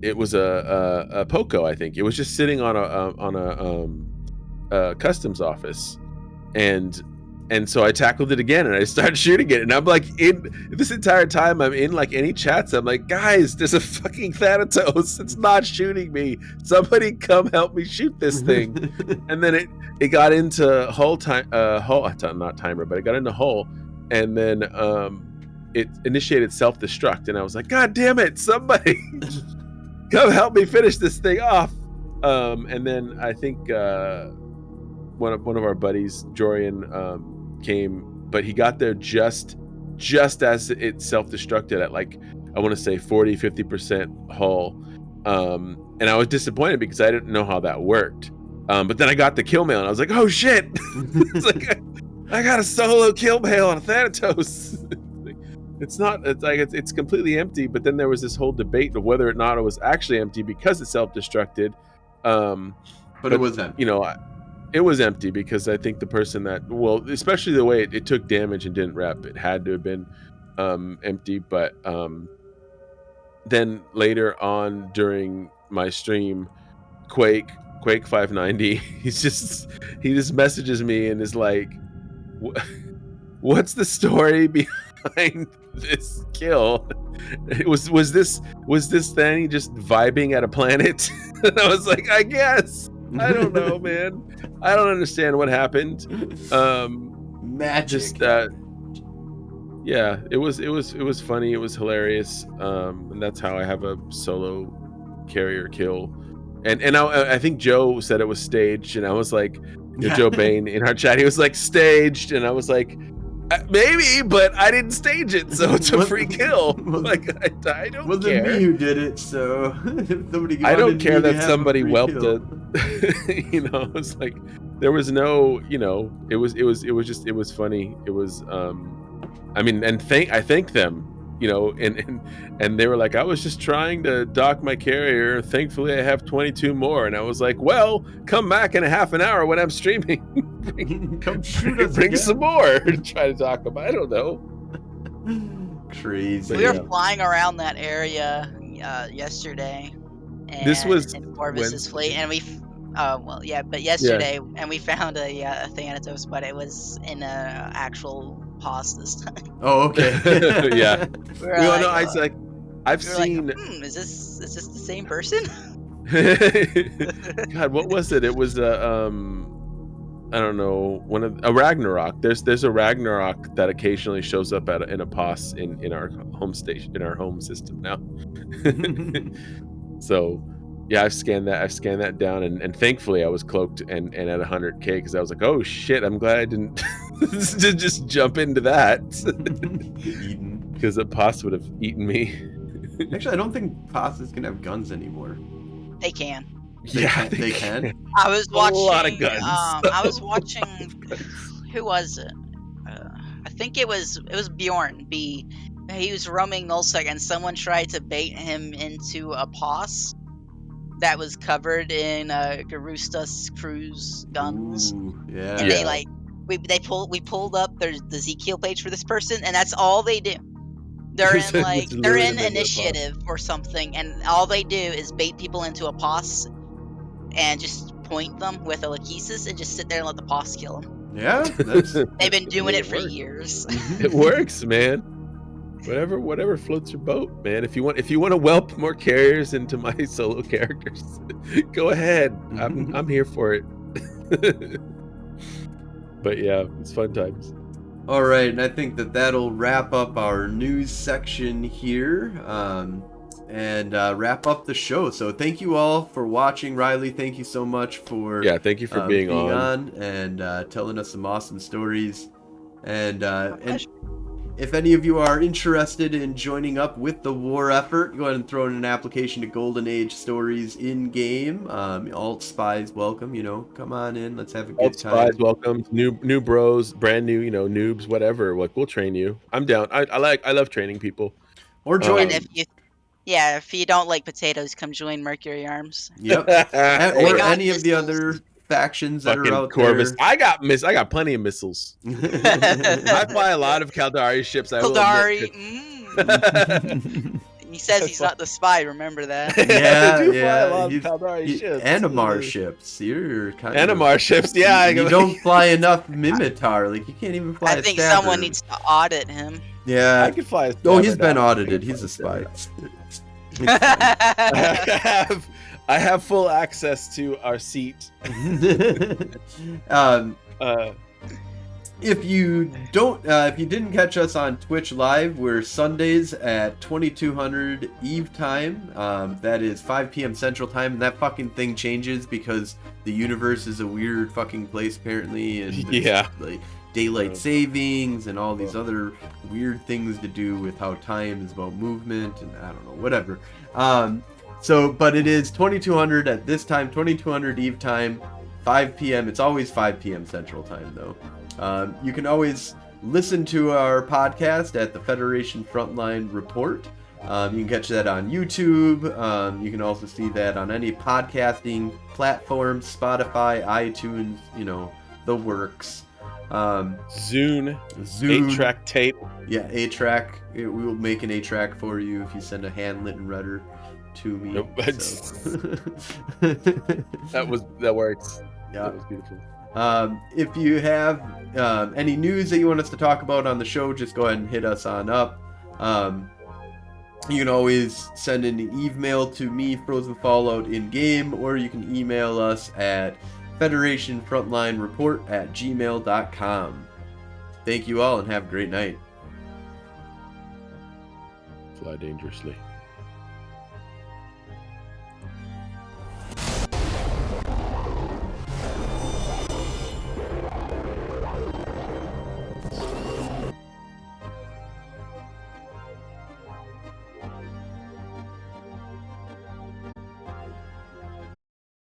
it was a Poco, I think. It was just sitting on a customs office, and so I tackled it again, and I started shooting it. And I'm like, in this entire time, I'm in like any chats. I'm like, guys, there's a fucking Thanatos. It's not shooting me. Somebody come help me shoot this thing. And then it got into hull, not timer, but it got into hull, and then it initiated self-destruct, and I was like, God damn it, somebody come help me finish this thing off. And then I think one of our buddies, Jorian, came, but he got there just as it self-destructed at like, I want to say 40-50% hull. And I was disappointed because I didn't know how that worked. But then I got the kill mail and I was like, oh shit. It's like I got a solo kill mail on a Thanatos. It's completely empty. But then there was this whole debate of whether or not it was actually empty because it self-destructed. But it was empty. You know, it was empty because I think the person that, well, especially the way it took damage and didn't rep, it had to have been empty. But then later on during my stream, Quake 590, he just messages me and is like, what's the story behind this kill? Was this Thani just vibing at a planet? And I was like, I guess. I don't know, man. I don't understand what happened. Magic. Just yeah, it was funny. It was hilarious. And that's how I have a solo carrier kill. And I think Joe said it was staged, and I was like, Joe Bain in our chat, he was like, staged, and I was like, maybe, but I didn't stage it, so it's a free kill. Like I don't care. Wasn't me who did it, so somebody. I don't care that somebody whelped it. You know, it's like there was no, you know, it was funny. It was, I mean, and I thank them. You know, and they were like, I was just trying to dock my carrier. Thankfully, I have 22 more. And I was like, well, come back in a half an hour when I'm streaming. Come shoot us bring again. Some more to try to dock them. I don't know. Crazy. We were flying around that area yesterday. And, this was in Corvus's fleet, and we. Yesterday, and we found a Thanatos, but it was in a actual pause this time. Oh, okay. Yeah. I've seen. Like, is this the same person? God, what was it? It was I don't know, a Ragnarok. There's a Ragnarok that occasionally shows up in a pause in our home station, in our home system now. So. Yeah, I've scanned that down, and thankfully I was cloaked and at 100k because I was like, oh shit, I'm glad I didn't just jump into that. Because a POS would have eaten me. Actually, I don't think POSs can have guns anymore. They can. They can. I was watching a lot of guns. I was watching. Who was it? I think it was Bjorn B. He was roaming nullsec, and someone tried to bait him into a POS that was covered in Garusta's crew's guns. Ooh, yeah. And they pulled up the Ezekiel page for this person, and that's all they do. They're in initiative or something, and all they do is bait people into a POS and just point them with a Lachesis and just sit there and let the POS kill them. Yeah, they've been doing it for years. It works, man. Whatever floats your boat, man. If you want to whelp more carriers into my solo characters, go ahead. I'm here for it. But yeah, it's fun times. All right, and I think that'll wrap up our news section here, and wrap up the show. So thank you all for watching. Reilly, thank you so much for thank you for being on and telling us some awesome stories. And if any of you are interested in joining up with the war effort, go ahead and throw in an application to Golden Age Stories in-game. Alt spies welcome, come on in. Let's have a good time. Alt spies welcome. New bros, brand new, noobs, whatever. Like, we'll train you. I'm down. I love training people. Or join. And if you don't like potatoes, come join Mercury Arms. Yep. Or any of the other factions that are out Corvus. there. I got plenty of missiles. I fly a lot of Caldari ships. Caldari. He says he's not the spy. Remember that? Yeah, I do fly a lot of Caldari ships. Animar ships. You're kind Animar ships. Yeah, you don't fly enough Mimitar. Like, you can't even fly. I think someone needs to audit him. Yeah, I could fly. He's been audited. He's a spy. I have full access to our seat. If you didn't catch us on Twitch Live, we're Sundays at 2200 Eve time. That is 5 p.m. Central Time, and that fucking thing changes because the universe is a weird fucking place apparently, and there's, like daylight savings and all these other weird things to do with how time is about movement, and I don't know, whatever. But it is 2200 at this time, 2200 Eve time, 5 p.m. It's always 5 p.m. Central Time though. You can always listen to our podcast at the Federation Frontline Report. You can catch that on YouTube. You can also see that on any podcasting platform, Spotify, iTunes, the works. Zune. 8-track tape. Yeah, 8-track. We will make an 8-track for you if you send a handwritten letter to me. Nope, that works. Yeah. That was beautiful. If you have any news that you want us to talk about on the show, just go ahead and hit us on up. You can always send an email to me, Frozen Fallout in game, or you can email us at federationfrontlinereport@gmail.com. Thank you all and have a great night. Fly dangerously.